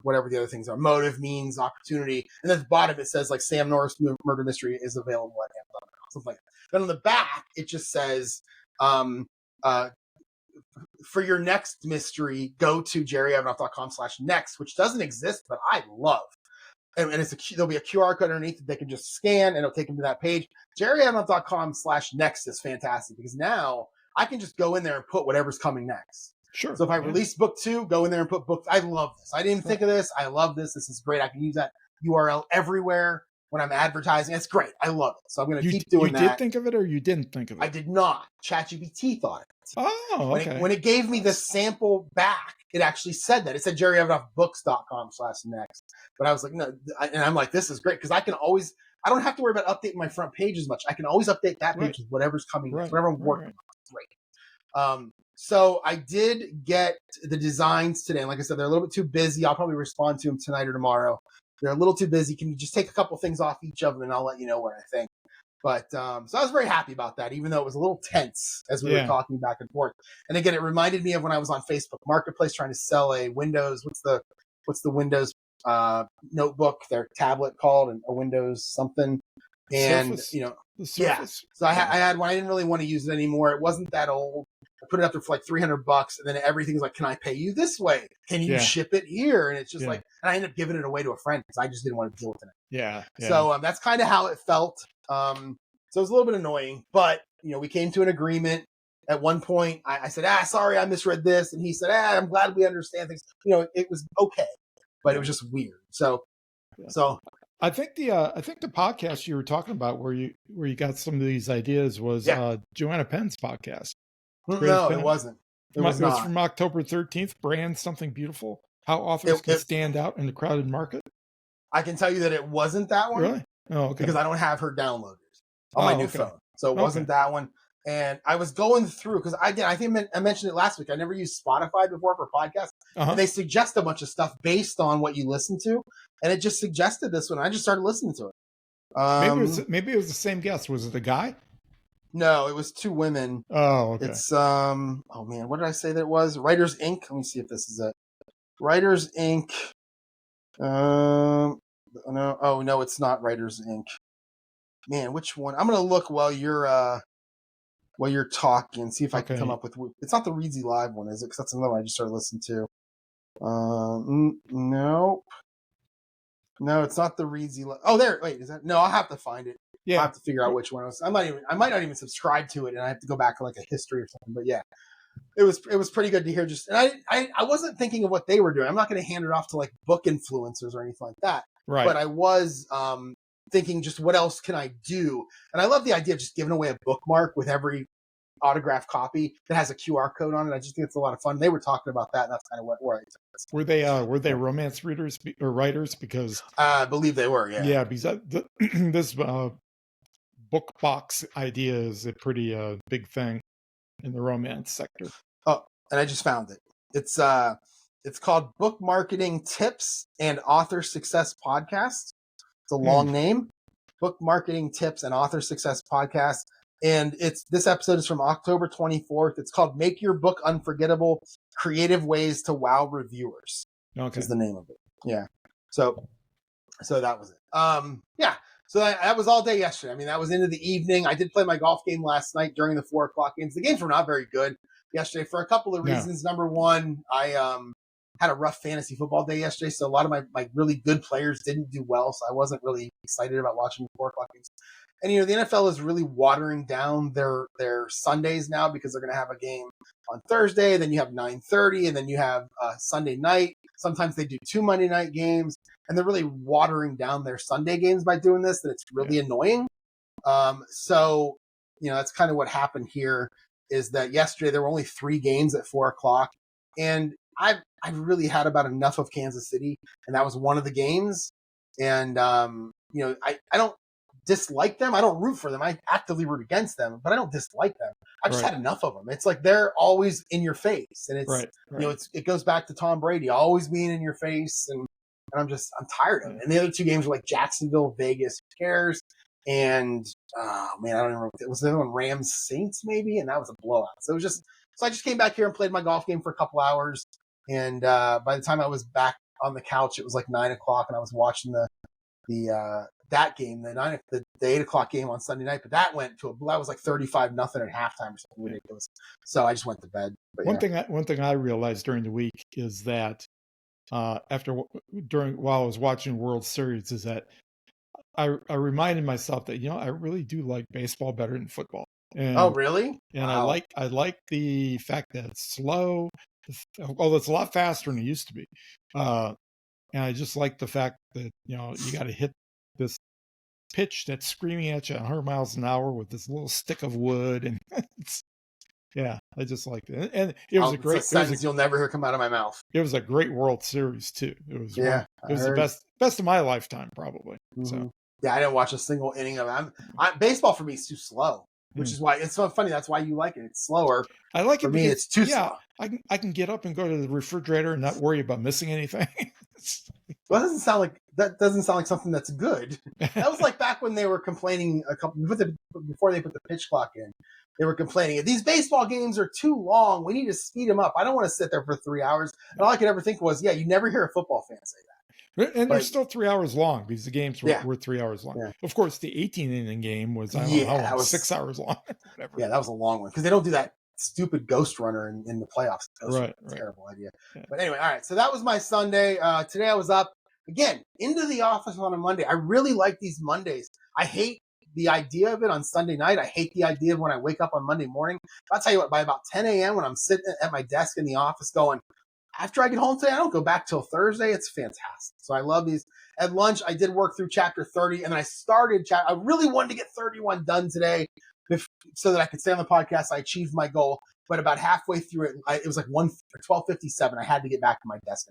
whatever the other things are, motive, means, opportunity, and then at the bottom it says like Sam Norris murder mystery is available at Amazon, something like that. Then on the back it just says, for your next mystery, go to jerryevanoff.com/next, which doesn't exist, but I love. And there'll be a QR code underneath that they can just scan and it'll take them to that page. jerryevanoff.com/next is fantastic because now I can just go in there and put whatever's coming next. Sure. So if I release book 2, go in there and put book. I love this. I didn't even think of this. I love this. This is great. I can use that URL everywhere when I'm advertising. It's great. I love it. So I'm going to keep doing that. You did think of it or you didn't think of it? I did not. ChatGPT thought it. Oh, okay. When it gave me the sample back, it actually said that. It said jerryevanoffbooks.com/next. But I was like, no. And I'm like, this is great because I don't have to worry about updating my front page as much. I can always update that page with whatever's coming next, whatever I'm working on. It's great. So I did get the designs today. And like I said, they're a little bit too busy. I'll probably respond to them tonight or tomorrow. They're a little too busy. Can you just take a couple things off each of them and I'll let you know what I think. But so I was very happy about that, even though it was a little tense as we were talking back and forth. And again, it reminded me of when I was on Facebook Marketplace trying to sell a Windows. What's the Windows notebook, their tablet called, and a Windows something. And Surface. So I had one. I didn't really want to use it anymore. It wasn't that old. I put it up there for like $300, and then everything's like, "Can I pay you this way? Can you ship it here?" And it's just like, and I ended up giving it away to a friend because I just didn't want to deal with it. Yeah. So that's kind of how it felt. So it was a little bit annoying, but we came to an agreement. At one point, I said, sorry, I misread this, and he said, I'm glad we understand things. It was okay, but it was just weird. So I think the podcast you were talking about where you got some of these ideas was Joanna Penn's podcast. No, it wasn't. It was from October 13th. Brand Something Beautiful: How Authors Can Stand Out in the Crowded Market. I can tell you that it wasn't that one. Really? Oh, okay. Because I don't have her downloaded on my new phone, so it wasn't that one. And I was going through because I think I mentioned it last week. I never used Spotify before for podcasts. And they suggest a bunch of stuff based on what you listen to, and it just suggested this one. I just started listening to it. Maybe it was the same guest. Was it a guy? No, it was 2 women. Oh, okay. It's oh man, what did I say that it was? Writers Inc. Let me see if this is it. Writers Inc. No, it's not Writers Inc. Man, which one? I'm gonna look while you're talking, see if I can come up with. It's not the Reedsy Live one, is it? Because that's another one I just started listening to. Nope. No, it's not the Reedsy Live. Oh, there. Wait, is that? No, I'll have to find it. Yeah, I'll have to figure out which one it was. I might not even subscribe to it, and I have to go back to like a history or something. But yeah, it was pretty good to hear. And I wasn't thinking of what they were doing. I'm not going to hand it off to like book influencers or anything like that. Right. But I was thinking, just what else can I do? And I love the idea of just giving away a bookmark with every autographed copy that has a QR code on it. I just think it's a lot of fun. They were talking about that, and that's kind of where I took this. Were they romance readers or writers? Because I believe they were. Yeah. Yeah, because this book box idea is a pretty big thing in the romance sector. Oh, and I just found it. It's called Book Marketing Tips and Author Success Podcast. It's a long name. Book Marketing Tips and Author Success Podcast. And this episode is from October 24th. It's called Make Your Book Unforgettable: Creative Ways to Wow Reviewers. Okay. Is the name of it. Yeah. So that was it. Yeah. So that was all day yesterday. I mean, that was into the evening. I did play my golf game last night during the 4:00 games. The games were not very good yesterday for a couple of reasons. Number one, I had a rough fantasy football day yesterday, so a lot of my really good players didn't do well, so I wasn't really excited about watching the 4:00 games. And, the NFL is really watering down their Sundays now because they're going to have a game on Thursday, then you have 9:30, and then you have Sunday night. Sometimes they do 2 Monday night games, and they're really watering down their Sunday games by doing this, and it's really annoying. So, that's kind of what happened here, is that yesterday there were only 3 games at 4:00, and I've really had about enough of Kansas City, and that was one of the games. And, I don't dislike them. I don't root for them. I actively root against them, but I don't dislike them. I just had enough of them. It's like they're always in your face, and it's it goes back to Tom Brady always being in your face, and I'm tired of it. And the other 2 games were like Jacksonville, Vegas, who cares? And oh man, I don't remember. It was the other one, Rams Saints maybe, and that was a blowout. So I just came back here and played my golf game for a couple hours, and by the time I was back on the couch, it was like 9 o'clock, and I was watching that game, the 8 o'clock game on Sunday night, but that went to that was like 35-0 at halftime or something ridiculous. So I just went to bed. But one thing I realized during the week is that while I was watching World Series, is that I reminded myself that I really do like baseball better than football. And, oh really? And wow. I like the fact that it's slow. Well, it's a lot faster than it used to be. And I just like the fact that you got to hit this pitch that's screaming at you 100 miles an hour with this little stick of wood, and yeah, I just liked it. And it was a great sentence you'll never hear come out of my mouth. It was a great World Series too. It was it was the best of my lifetime probably. Mm-hmm. So yeah, I didn't watch a single inning of it. Baseball for me is too slow, which is why it's so funny. That's why you like it. It's slower. I like it. For me, it's too slow. I can get up and go to the refrigerator and not worry about missing anything. Well, that doesn't sound like something that's good. That was like back when they were complaining before they put the pitch clock in. They were complaining, these baseball games are too long. We need to speed them up. I don't want to sit there for 3 hours. And all I could ever think was, you never hear a football fan say that. And they're still 3 hours long because the games were 3 hours long. Yeah. Of course, the 18-inning game was, that was 6 hours long. Whatever. Yeah, that was a long one because they don't do that stupid ghost runner in the playoffs. Right. Terrible idea. Yeah. But anyway, all right. So that was my Sunday. Today I was up again into the office on a Monday. I really like these Mondays. I hate the idea of it on Sunday night. I hate the idea of when I wake up on Monday morning. I'll tell you what, by about 10 a.m. when I'm sitting at my desk in the office going, after I get home today, I don't go back till Thursday. It's fantastic. So I love these. At lunch, I did work through chapter 30, and then I started I really wanted to get 31 done today so that I could stay on the podcast. I achieved my goal, but about halfway through it, it was like 12:57. I had to get back to my desk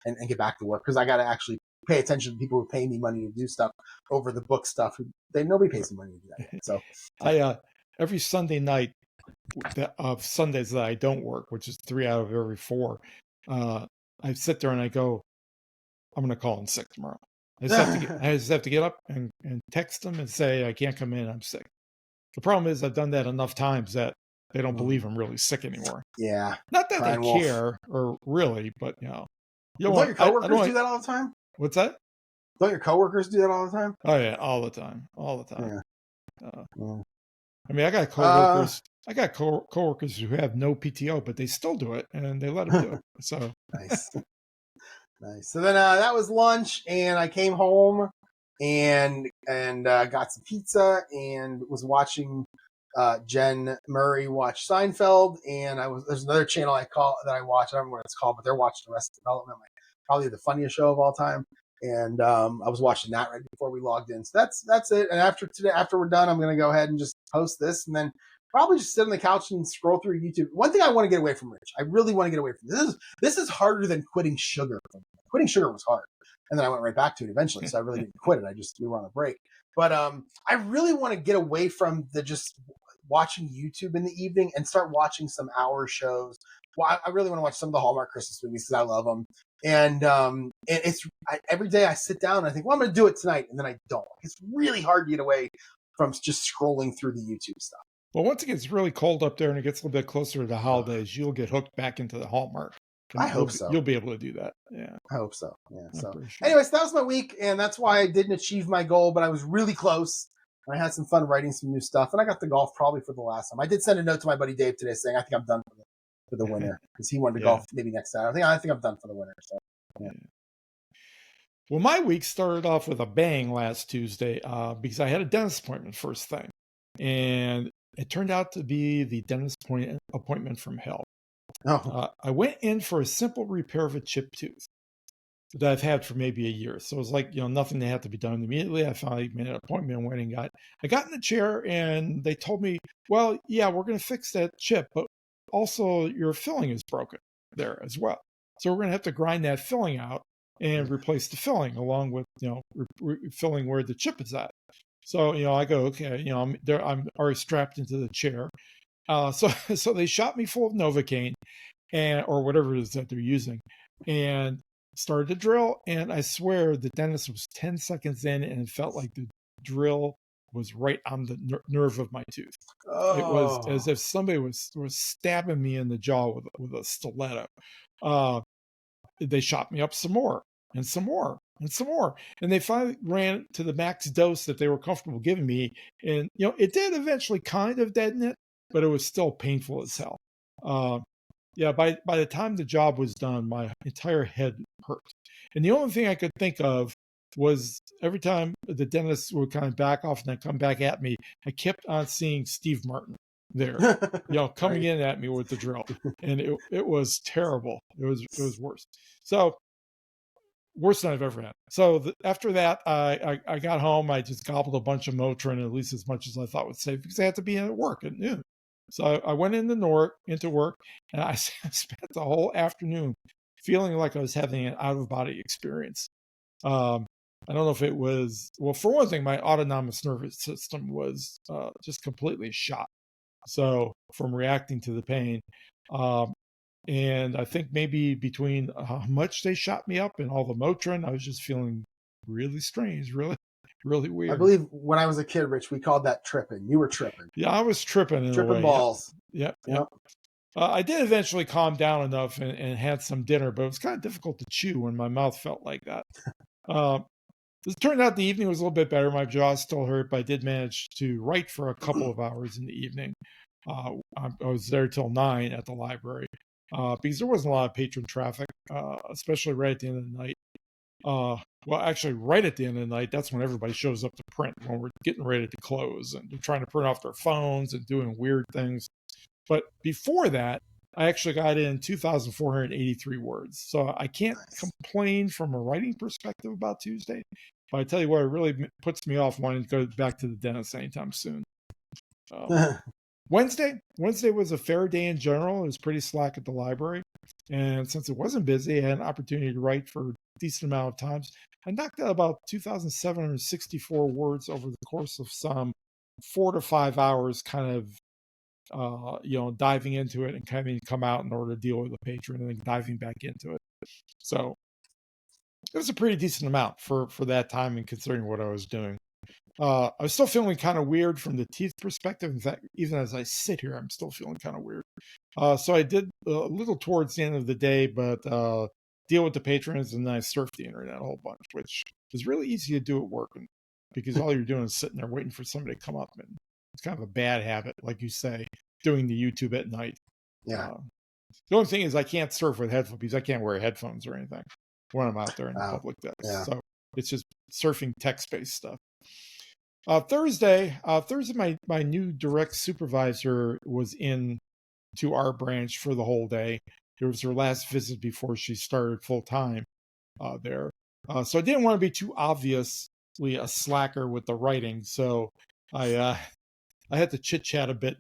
and get back to work because I got to actually pay attention to people who pay me money to do stuff over the book stuff. Nobody pays me money to do that yet. So I every Sunday night of Sundays that I don't work, which is 3 out of every 4, I sit there and I go, I'm going to call in sick tomorrow. I just have to get up and text them and say I can't come in. I'm sick. The problem is I've done that enough times that they don't believe I'm really sick anymore. Yeah. Not that they care or really, but don't your coworkers do that all the time? What's that? Don't your coworkers do that all the time? Oh yeah, all the time. Yeah. I mean, I got coworkers. I got coworkers who have no PTO, but they still do it, and they let them do it. So nice. So then that was lunch, and I came home and got some pizza and was watching Jen Murray watch Seinfeld, and there's another channel that I watch. I don't know what it's called, but they're watching Arrested Development, probably the funniest show of all time. And I was watching that right before we logged in. So that's it. And after we're done, I'm going to go ahead and just post this, and then probably just sit on the couch and scroll through YouTube. One thing I want to get away from, Rich. I really want to get away from this is harder than quitting sugar. Quitting sugar was hard, and then I went right back to it eventually. So I really didn't quit it. We were on a break. But I really want to get away from the just watching YouTube in the evening and start watching some hour shows. Well, I really want to watch some of the Hallmark Christmas movies because I love them. And every day I sit down and I think, well, I'm going to do it tonight. And then I don't. It's really hard to get away from just scrolling through the YouTube stuff. Well, once it gets really cold up there and it gets a little bit closer to the holidays, you'll get hooked back into the Hallmark. I hope so. You'll be able to do that. Yeah. I hope so. Yeah. So anyways, that was my week. And that's why I didn't achieve my goal, but I was really close. I had some fun writing some new stuff. And I got the golf probably for the last time. I did send a note to my buddy Dave today saying, I think I'm done for the winter because he wanted to golf maybe next Saturday. I think I'm done for the winter. So, yeah. Well, my week started off with a bang last Tuesday because I had a dentist appointment first thing. And it turned out to be the dentist appointment from hell. Oh. I went in for a simple repair of a chipped tooth that I've had for maybe a year. So it was like, nothing that had to be done immediately. I finally made an appointment and went and I got in the chair and they told me, well, yeah, we're going to fix that chip, but also your filling is broken there as well. So we're going to have to grind that filling out and replace the filling along with, filling where the chip is at. So, I go, okay, I'm already strapped into the chair. So they shot me full of Novocaine or whatever it is that they're using and started to drill. And I swear the dentist was 10 seconds in and it felt like the drill was right on the nerve of my tooth. Oh. It was as if somebody was stabbing me in the jaw with a stiletto. They shot me up some more and some more and some more. And they finally ran to the max dose that they were comfortable giving me. And, it did eventually kind of deaden it, but it was still painful as hell. By the time the job was done, my entire head hurt. And the only thing I could think of was every time the dentist would kind of back off and then come back at me, I kept on seeing Steve Martin there, coming in at me with the drill. And it was terrible. It was worse. So worse than I've ever had. So after that, I got home. I just gobbled a bunch of Motrin, at least as much as I thought was safe, because I had to be at work at noon. So I went into work, and I spent the whole afternoon feeling like I was having an out-of-body experience. I don't know if it was, well, for one thing, my autonomous nervous system was just completely shot. So from reacting to the pain. And I think maybe between how much they shot me up and all the Motrin, I was just feeling really strange, really, really weird. I believe when I was a kid, Rich, we called that tripping. You were tripping. Yeah, I was tripping in a way. Tripping balls. Yep. I did eventually calm down enough and had some dinner, but it was kind of difficult to chew when my mouth felt like that. It turned out the evening was a little bit better. My jaw still hurt, but I did manage to write for a couple of hours in the evening. I was there till 9 at the library because there wasn't a lot of patron traffic, especially right at the end of the night. Well, actually, right at the end of the night, that's when everybody shows up to print, when we're getting ready to close, and they're trying to print off their phones and doing weird things. But before that, I actually got in 2,483 words. So I can't complain from a writing perspective about Tuesday. But I tell you what, it really puts me off wanting to go back to the dentist anytime soon. Wednesday was a fair day in general. It was pretty slack at the library. And since it wasn't busy, I had an opportunity to write for a decent amount of times. I knocked out about 2,764 words over the course of some 4 to 5 hours, kind of diving into it and kind of come out in order to deal with the patron and then diving back into it. So it was a pretty decent amount for that time and considering what I was doing. I was still feeling kind of weird from the teeth perspective. In fact, even as I sit here, I'm still feeling kind of weird. So I did a little towards the end of the day, but deal with the patrons, and then I surfed the internet a whole bunch, which is really easy to do at work because all you're doing is sitting there waiting for somebody to come up. And it's kind of a bad habit, like you say, doing the YouTube at night. Yeah. The only thing is I can't surf with headphones because I can't wear headphones or anything when I'm out there in the public desk. Yeah. So it's just surfing text-based stuff. Thursday, my new direct supervisor was in to our branch for the whole day. It was her last visit before she started full time there. So I didn't want to be too obviously a slacker with the writing. So I had to chit chat a bit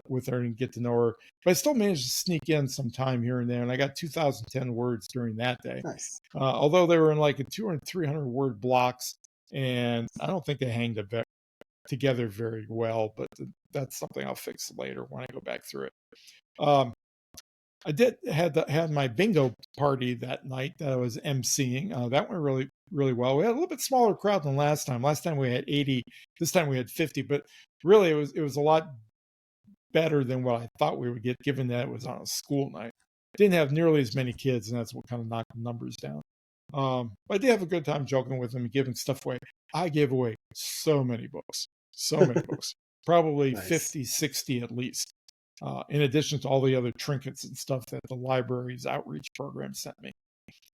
with her and get to know her, but I still managed to sneak in some time here and there. And I got 2,010 words during that day. Nice. Although they were in like a 200, 300 word blocks, and I don't think they hang together very well, but that's something I'll fix later when I go back through it. I did had my bingo party that night that I was emceeing. That went really, really well. We had a little bit smaller crowd than last time. Last time we had 80. This time we had 50. But really, it was a lot better than what I thought we would get, given that it was on a school night. Didn't have nearly as many kids, and that's what kind of knocked the numbers down. But I did have a good time joking with them and giving stuff away. I gave away so many books, probably nice. 50, 60 at least. In addition to all the other trinkets and stuff that the library's outreach program sent me.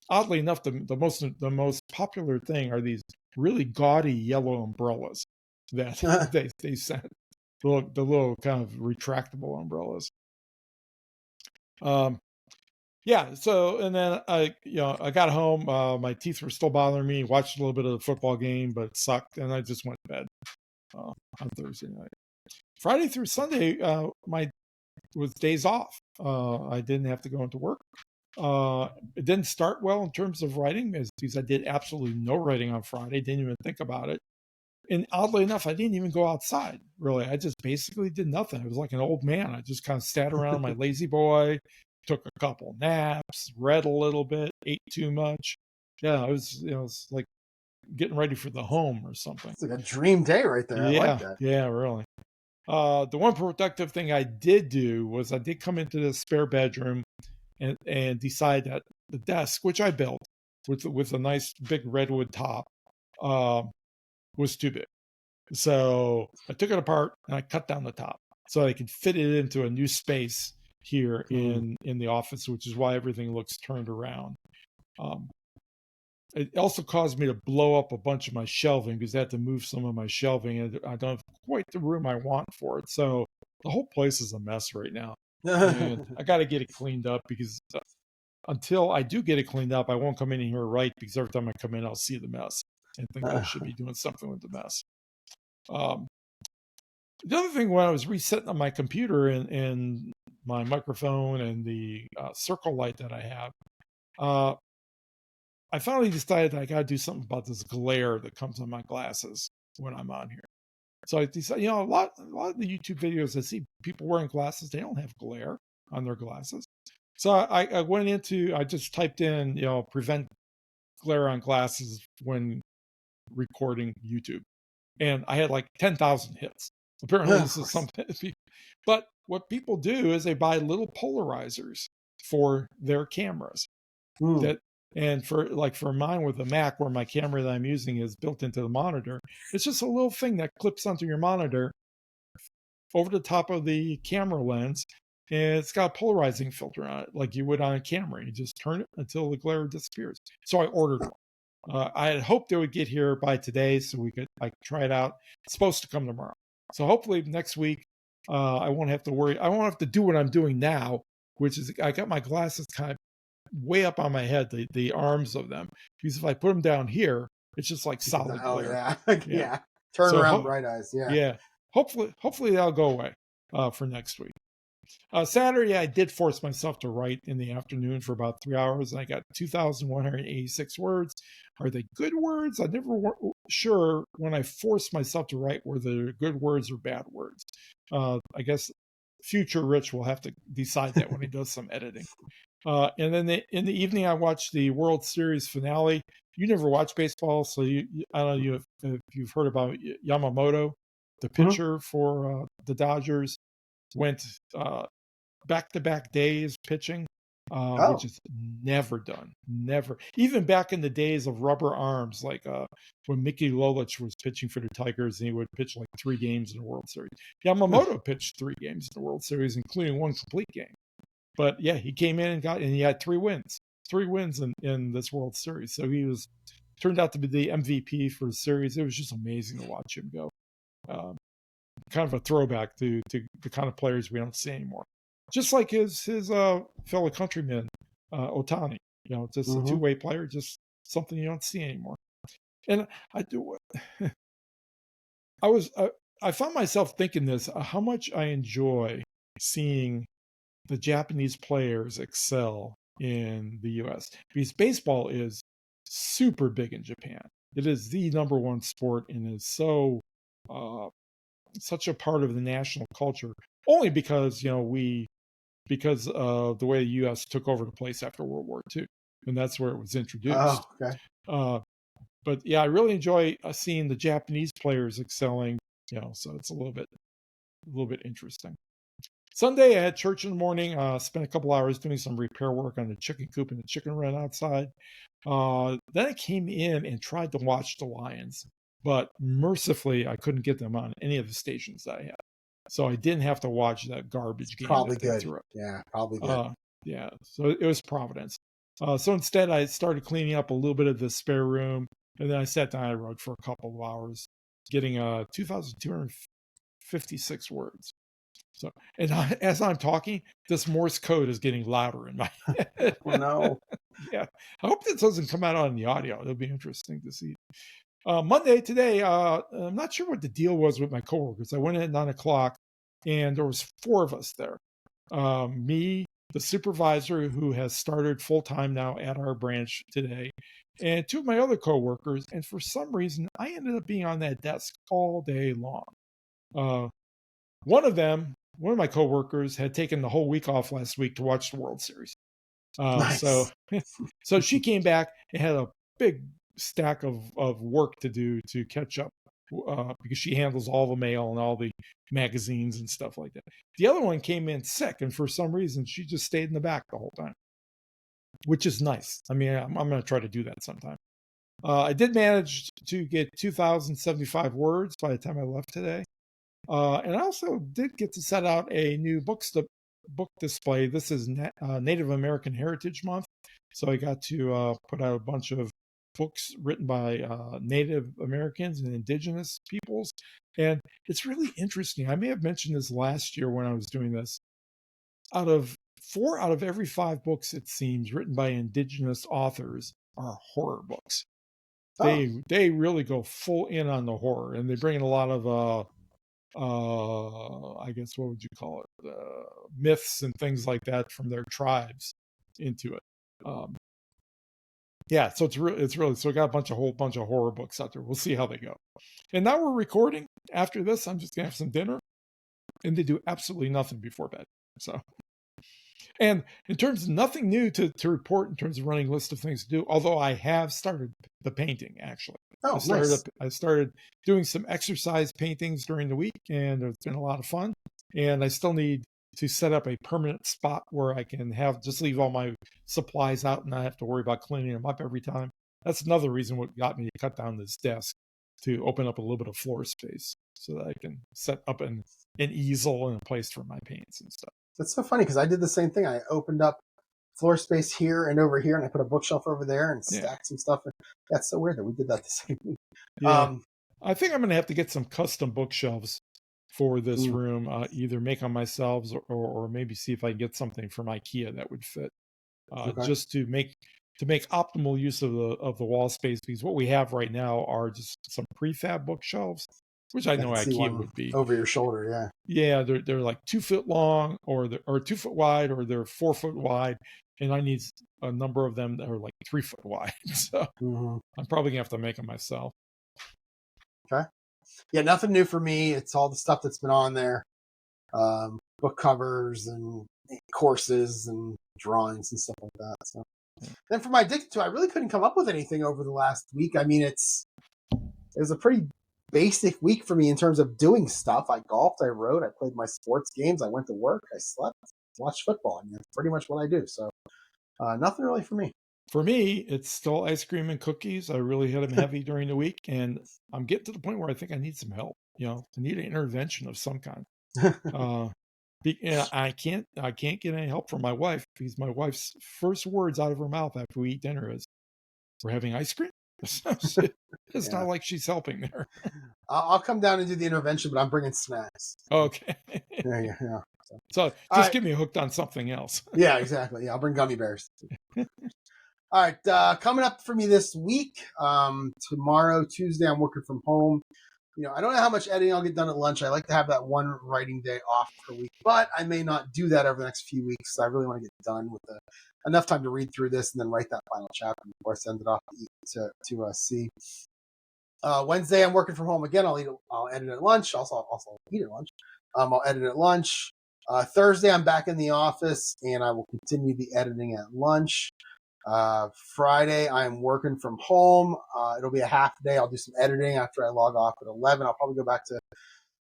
Oddly enough, the most popular thing are these really gaudy yellow umbrellas that they sent. The little kind of retractable umbrellas. So and then I got home. My teeth were still bothering me. Watched a little bit of the football game, but it sucked, and I just went to bed on Thursday night. Friday through Sunday, my was days off. I didn't have to go into work. It didn't start well in terms of writing because I did absolutely no writing on Friday. Didn't even think about it. And oddly enough, I didn't even go outside, really. I just basically did nothing. I was like an old man. I just kind of sat around my lazy boy, took a couple naps, read a little bit, ate too much. Yeah, it was like getting ready for the home or something. It's like a dream day right there. Yeah, I like that. Yeah, really. The one productive thing I did do was I did come into the spare bedroom and decide that the desk, which I built with a nice big redwood top, was too big. So I took it apart and I cut down the top so I could fit it into a new space here in the office, which is why everything looks turned around. It also caused me to blow up a bunch of my shelving because I had to move some of my shelving, and I don't have quite the room I want for it. So the whole place is a mess right now. And I got to get it cleaned up because until I do get it cleaned up, I won't come in here right, because every time I come in, I'll see the mess and think I should be doing something with the mess. The other thing, when I was resetting on my computer and my microphone and the circle light that I have, I finally decided that I got to do something about this glare that comes on my glasses when I'm on here. So I decided, a lot of the YouTube videos I see people wearing glasses, they don't have glare on their glasses. So I just typed in, prevent glare on glasses when recording YouTube. And I had like 10,000 hits. Apparently this is something. But what people do is they buy little polarizers for their cameras. And for mine with the Mac, where my camera that I'm using is built into the monitor, it's just a little thing that clips onto your monitor over the top of the camera lens, and it's got a polarizing filter on it, like you would on a camera. You just turn it until the glare disappears. So I ordered one. I had hoped it would get here by today, so I could try it out. It's supposed to come tomorrow. So hopefully next week, I won't have to worry. I won't have to do what I'm doing now, which is I got my glasses kind of way up on my head, the arms of them, because if I put them down here, it's just like solid glare. Yeah. Turn around, bright eyes. Yeah. Hopefully that'll go away for next week. Saturday, I did force myself to write in the afternoon for about 3 hours, and I got 2,186 words. Are they good words? I never sure when I forced myself to write whether they're good words or bad words. I guess future Rich will have to decide that when he does some editing. And then in the evening, I watched the World Series finale. You never watch baseball, so I don't know if you've heard about Yamamoto, the pitcher for the Dodgers, went back-to-back days pitching, which is never done. Never. Even back in the days of rubber arms, like when Mickey Lolich was pitching for the Tigers, and he would pitch like 3 games in the World Series. Yamamoto pitched 3 games in the World Series, including 1 complete game. But yeah, he came in and he had 3 wins. 3 wins in this World Series. So he turned out to be the MVP for the series. It was just amazing to watch him go. Kind of a throwback to the kind of players we don't see anymore. Just like his fellow countryman, Ohtani. Just a 2-way player, just something you don't see anymore. And I found myself thinking this, how much I enjoy seeing the Japanese players excel in the U.S. because baseball is super big in Japan. It is the number 1 sport and is so such a part of the national culture. Only because because of the way the U.S. took over the place after World War II, and that's where it was introduced. Oh, okay. But yeah, I really enjoy seeing the Japanese players excelling. So it's a little bit interesting. Sunday, I had church in the morning. Spent a couple hours doing some repair work on the chicken coop and the chicken run outside. Then I came in and tried to watch the Lions, but mercifully, I couldn't get them on any of the stations that I had. So I didn't have to watch that garbage game. Probably good. Yeah, probably good. Yeah, so it was Providence. So instead, I started cleaning up a little bit of the spare room, and then I sat down and wrote for a couple of hours, getting 2,256 words. So, and as I'm talking, this Morse code is getting louder in my head. Oh, no. Yeah. I hope this doesn't come out on the audio. It'll be interesting to see. Monday today, I'm not sure what the deal was with my coworkers. I went in at 9:00, and there was 4 of us there. Me, the supervisor who has started full-time now at our branch today, and 2 of my other coworkers. And for some reason, I ended up being on that desk all day long. One of my coworkers had taken the whole week off last week to watch the World Series. Nice. So she came back and had a big stack of work to do to catch up because she handles all the mail and all the magazines and stuff like that. The other one came in sick, and for some reason, she just stayed in the back the whole time, which is nice. I mean, I'm going to try to do that sometime. I did manage to get 2,075 words by the time I left today. And I also did get to set out a new book display. This is Native American Heritage Month. So I got to put out a bunch of books written by Native Americans and Indigenous peoples. And it's really interesting. I may have mentioned this last year when I was doing this. 4 out of every 5 books, it seems, written by Indigenous authors are horror books. They really go full in on the horror, and they bring in a lot of I guess what would you call it, myths and things like that from their tribes into it. Yeah, so it's really so we got a whole bunch of horror books out there. We'll see how they go. And now we're recording. After this, I'm just gonna have some dinner, and they do absolutely nothing before bed. So. And in terms of nothing new to report in terms of running a list of things to do, although I have started the painting, actually. I started doing some exercise paintings during the week, and it's been a lot of fun. And I still need to set up a permanent spot where I can just leave all my supplies out and not have to worry about cleaning them up every time. That's another reason what got me to cut down this desk, to open up a little bit of floor space so that I can set up an easel and a place for my paints and stuff. That's so funny because I did the same thing. I opened up floor space here and over here, and I put a bookshelf over there and stacked some stuff. That's so weird that we did that the same week. Yeah. I think I'm going to have to get some custom bookshelves for this room, either make on myself or maybe see if I can get something from IKEA that would fit, just to make optimal use of the wall space, because what we have right now are just some prefab bookshelves, which I know IKEA would be over your shoulder. Yeah. Yeah. They're like 2 foot long or 2 foot wide, or they're 4 foot wide. And I need a number of them that are like 3 foot wide. So I'm probably gonna have to make them myself. Okay. Yeah. Nothing new for me. It's all the stuff that's been on there. Book covers and courses and drawings and stuff like that. So then for my Addicted To, I really couldn't come up with anything over the last week. I mean, it was a pretty basic week for me in terms of doing stuff. I golfed, I rode, I played my sports games, I went to work, I slept, watched football. I mean, that's pretty much what I do. So nothing really for me. For me, it's still ice cream and cookies. I really hit them heavy during the week, and I'm getting to the point where I think I need some help. I need an intervention of some kind. I can't get any help from my wife, because my wife's first words out of her mouth after we eat dinner is, "We're having ice cream." It's not like she's helping there. I'll come down and do the intervention, but I'm bringing snacks. Okay. Yeah. So just get me hooked on something else. Yeah, exactly. Yeah, I'll bring gummy bears. All right. Coming up for me this week, tomorrow, Tuesday, I'm working from home. I don't know how much editing I'll get done at lunch. I like to have that one writing day off per week, but I may not do that over the next few weeks. So I really want to get done with enough time to read through this and then write that final chapter before I send it off to see. Wednesday, I'm working from home again. I'll edit at lunch. Also I'll eat at lunch. I'll edit at lunch. Thursday, I'm back in the office, and I will continue the editing at lunch. Friday, I'm working from home. It'll be a half day. I'll do some editing after I log off at 11. I'll probably go back to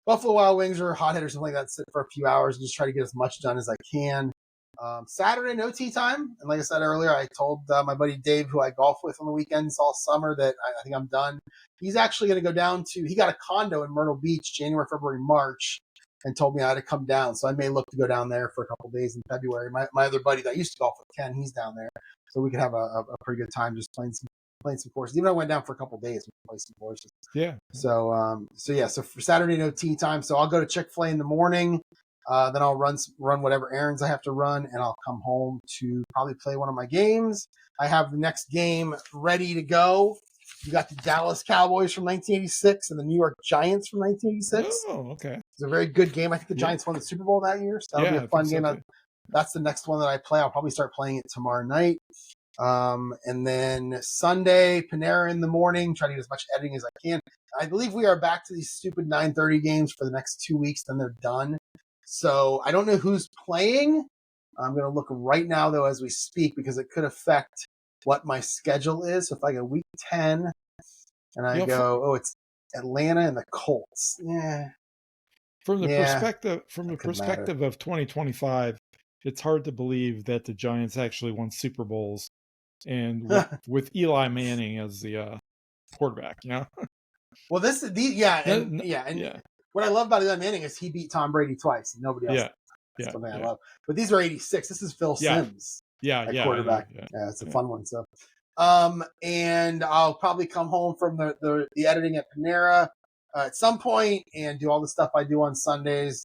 Buffalo Wild Wings or Hothead or something like that, sit for a few hours and just try to get as much done as I can. Saturday, no tea time. And like I said earlier, I told my buddy Dave, who I golf with on the weekends all summer, that I think I'm done. He's actually going to go down he got a condo in Myrtle Beach, January, February, March, and told me I had to come down. So I may look to go down there for a couple of days in February. My other buddy that I used to golf with, Ken, he's down there. So we could have a pretty good time just playing some courses. Even though I went down for a couple of days, we could play some courses. Yeah. So for Saturday, no tea time. So I'll go to Chick-fil-A in the morning. Then I'll run whatever errands I have to run, and I'll come home to probably play one of my games. I have the next game ready to go. You got the Dallas Cowboys from 1986 and the New York Giants from 1986. Oh, okay. It's a very good game. I think the Giants won the Super Bowl that year, so that'll be a fun game. That's the next one that I play. I'll probably start playing it tomorrow night. And then Sunday, Panera in the morning, try to get as much editing as I can. I believe we are back to these stupid 9:30 games for the next 2 weeks, then they're done. So I don't know who's playing. I'm going to look right now, though, as we speak, because it could affect what my schedule is. So if I go week 10 and I go, it's Atlanta and the Colts. Yeah. From the perspective of 2025, it's hard to believe that the Giants actually won Super Bowls, and with Eli Manning as the quarterback. Well, this is what I love about Eli Manning is he beat Tom Brady twice, and nobody else. That's something I love. But these are 86. This is Phil Simms. At quarterback. Yeah, it's a fun one. So, and I'll probably come home from the editing at Panera at some point and do all the stuff I do on Sundays,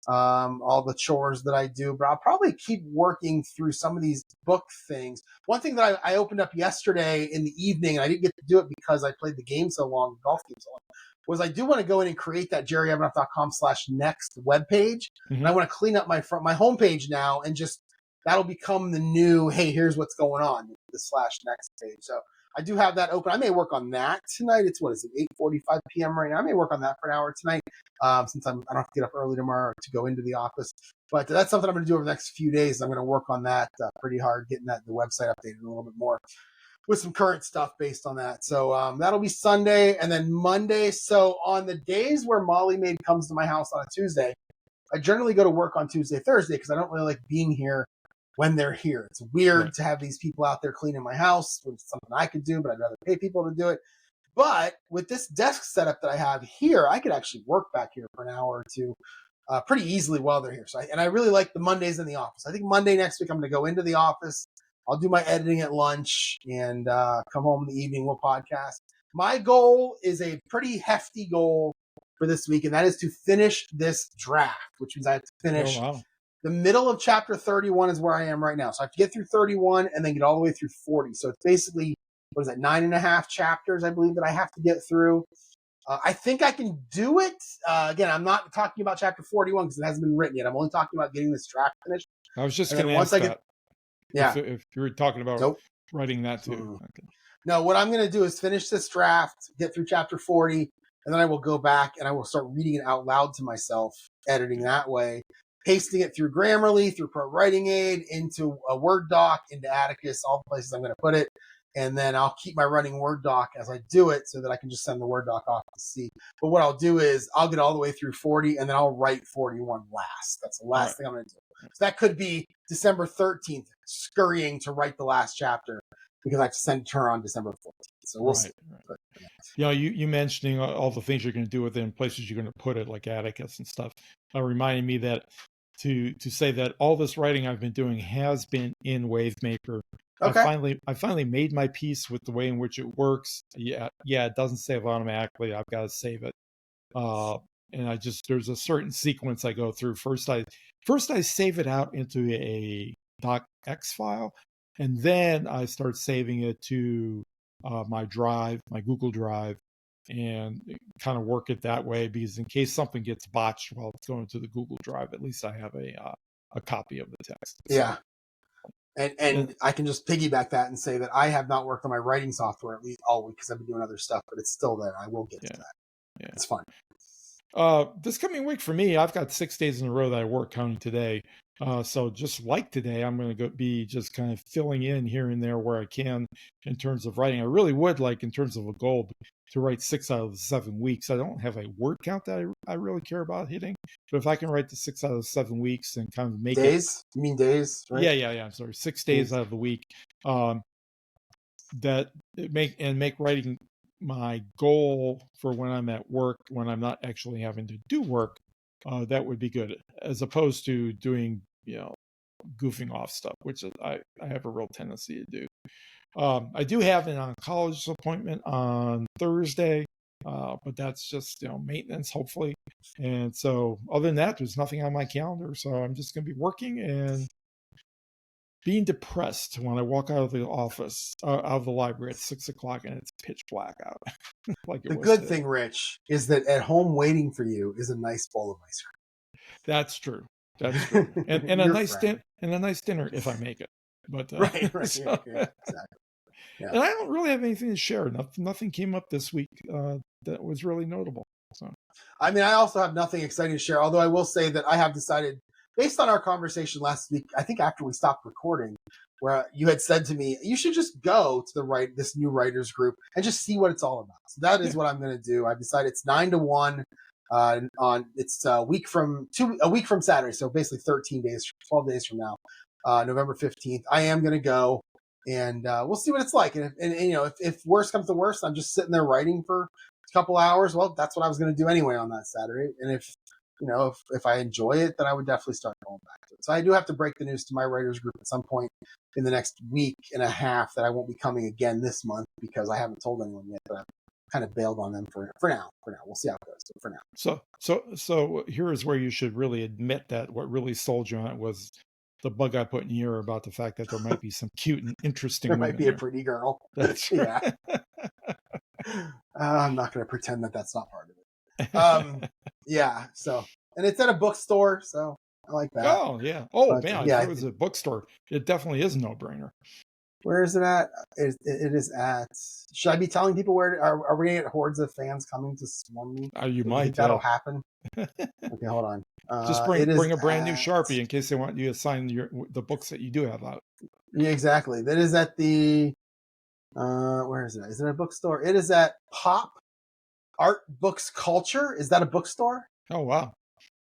all the chores that I do. But I'll probably keep working through some of these book things. One thing that I opened up yesterday in the evening, and I didn't get to do it because I played the game so long, golf game so long, was I do want to go in and create that jerryevanoff.com/next webpage. Mm-hmm. And I want to clean up my homepage now, and just that'll become the new, hey, here's what's going on, the /next page. So I do have that open. I may work on that tonight. It's 8:45 p.m. right now. I may work on that for an hour tonight, since I don't have to get up early tomorrow to go into the office. But that's something I'm going to do over the next few days. I'm going to work on that pretty hard, getting the website updated a little bit more with some current stuff based on that. So that'll be Sunday, and then Monday. So on the days where Molly Maid comes to my house on a Tuesday, I generally go to work on Tuesday, Thursday, because I don't really like being here when they're here. It's weird to have these people out there cleaning my house, which is something I could do, but I'd rather pay people to do it. But with this desk setup that I have here, I could actually work back here for an hour or two pretty easily while they're here. So I really like the Mondays in the office. I think Monday next week I'm going to go into the office. I'll do my editing at lunch and come home in the evening. We'll podcast. My goal is a pretty hefty goal for this week, and that is to finish this draft, which means I have to finish the middle of chapter 31 is where I am right now. So I have to get through 31 and then get all the way through 40. So it's basically, 9.5 chapters, I believe, that I have to get through. I think I can do it. Again, I'm not talking about chapter 41 because it hasn't been written yet. I'm only talking about getting this draft finished. I was just going to ask that. If you were talking about writing that too. Okay. No, what I'm going to do is finish this draft, get through chapter 40, and then I will go back and I will start reading it out loud to myself, editing that way, pasting it through Grammarly, through Pro Writing Aid, into a Word doc, into Atticus, all the places I'm going to put it. And then I'll keep my running Word doc as I do it so that I can just send the Word doc off to see. But what I'll do is I'll get all the way through 40 and then I'll write 41 last. That's the last thing I'm going to do. So that could be December 13th, scurrying to write the last chapter because I have to send it to her on December 14th. So we'll see. But, you mentioning all the things you're going to do with it and places you're going to put it, like Atticus and stuff, reminding me that to say that all this writing I've been doing has been in WaveMaker. Okay. I finally made my peace with the way in which it works. Yeah, it doesn't save automatically. I've got to save it. And there's a certain sequence I go through. First I save it out into a .x file, and then I start saving it to my Google Drive, and kind of work it that way, because in case something gets botched while it's going to the Google Drive, at least I have a copy of the text. Yeah. And I can just piggyback that and say that I have not worked on my writing software at least all week because I've been doing other stuff, but it's still there. I will get to that. Yeah. It's fine. This coming week for me, I've got 6 days in a row that I work, counting today. So just like today, I'm going to be just kind of filling in here and there where I can in terms of writing. I really would like, in terms of a goal, to write 6 out of the 7 weeks. I don't have a word count that I really care about hitting, but if I can write the 6 out of the 7 weeks and kind of make days, you mean days, right? Yeah. I'm sorry, 6 days out of the week. That make writing my goal for when I'm at work, when I'm not actually having to do work, that would be good, as opposed to doing, goofing off stuff, which I have a real tendency to do. I do have an oncologist appointment on Thursday, but that's just, maintenance, hopefully. And so other than that, there's nothing on my calendar. So I'm just going to be working and being depressed when I walk out of the office, out of the library at 6:00 and it's pitch black out. The good thing, Rich, is that at home waiting for you is a nice bowl of ice cream. That's true. And a nice dinner if I make it. But right. So, yeah, exactly. Yeah. And I don't really have anything to share. Nothing came up this week that was really notable. So, I mean, I also have nothing exciting to share. Although I will say that I have decided based on our conversation last week, I think after we stopped recording, where you had said to me, you should just go to this new writers group and just see what it's all about. So that is what I'm going to do. I've decided it's 9 to 1 it's a week from Saturday. So basically 12 days from now, November 15th, I am going to go and we'll see what it's like. And if worse comes to worst, I'm just sitting there writing for a couple hours. Well, that's what I was going to do anyway on that Saturday. And if I enjoy it, then I would definitely start going back to it. So I do have to break the news to my writers group at some point in the next week and a half that I won't be coming again this month because I haven't told anyone yet, but I've kind of bailed on them for now. We'll see how it goes. So for now. So here is where you should really admit that what really sold you on it was the bug I put in your ear about the fact that there might be some cute and interesting there women might be a pretty girl. That's right. Yeah. I'm not going to pretend that that's not part of it. Yeah. So, and it's at a bookstore, so I like that. Oh yeah. Oh man, if it was a bookstore, it definitely is a no-brainer. Where is it at? It is at. Should I be telling people where? Are we going to get hordes of fans coming to swarm me? You might. That'll happen. Okay, hold on. Just bring a brand new Sharpie in case they want you to sign the books that you do have out. Yeah, exactly. That is at the. Where is it? Is it a bookstore? It is at Pop Art Books Culture. Is that a bookstore? Oh wow.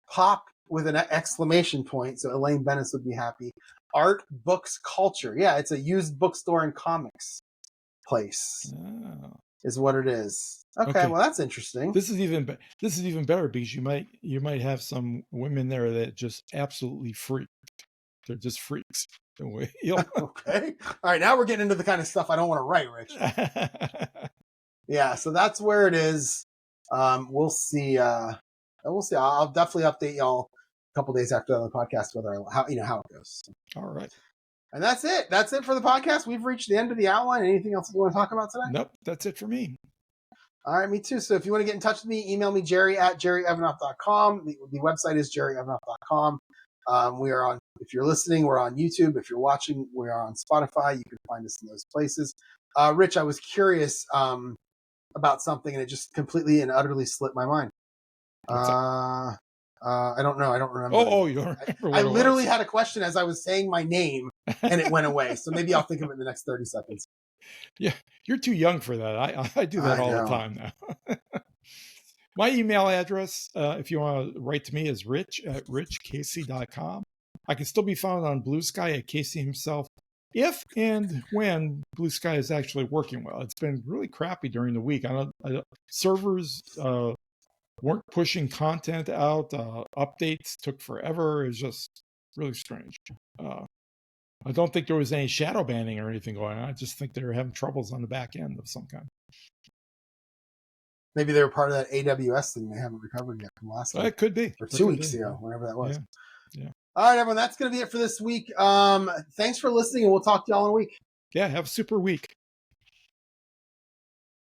Pop with an exclamation point, so Elaine Bennis would be happy. Art Books Culture. Yeah, it's a used bookstore and comics place. Oh. Is what it is. Okay, well that's interesting. This is even better because you might have some women there that just absolutely freak. They're just freaks. Okay. All right, now we're getting into the kind of stuff I don't want to write, Rich. Yeah, so that's where it is. We'll see. We'll see. I'll definitely update y'all a couple days after the podcast how it goes. All right. And that's it. That's it for the podcast. We've reached the end of the outline. Anything else you want to talk about today? Nope. That's it for me. All right, me too. So if you want to get in touch with me, email me, jerry@jerryevanoff.com. The website is jerryevanoff.com. We are on, if you're listening, we're on YouTube. If you're watching, we are on Spotify. You can find us in those places. Rich, I was curious about something, and it just completely and utterly slipped my mind. I don't know. I don't remember. You don't remember. I literally had a question as I was saying my name, and it went away. So maybe I'll think of it in the next 30 seconds. Yeah, you're too young for that. I do that all the time now. My email address, if you want to write to me, is rich@richcasey.com. I can still be found on Bluesky at Casey himself, if and when Bluesky is actually working well. It's been really crappy during the week. Servers weren't pushing content out. Updates took forever. It's just really strange. I don't think there was any shadow banning or anything going on. I just think they were having troubles on the back end of some kind. Maybe they were part of that AWS thing they haven't recovered yet from last week. It could be. Or 2 weeks ago, whenever that was. Yeah. All right, everyone. That's going to be it for this week. Thanks for listening, and we'll talk to y'all in a week. Yeah, have a super week.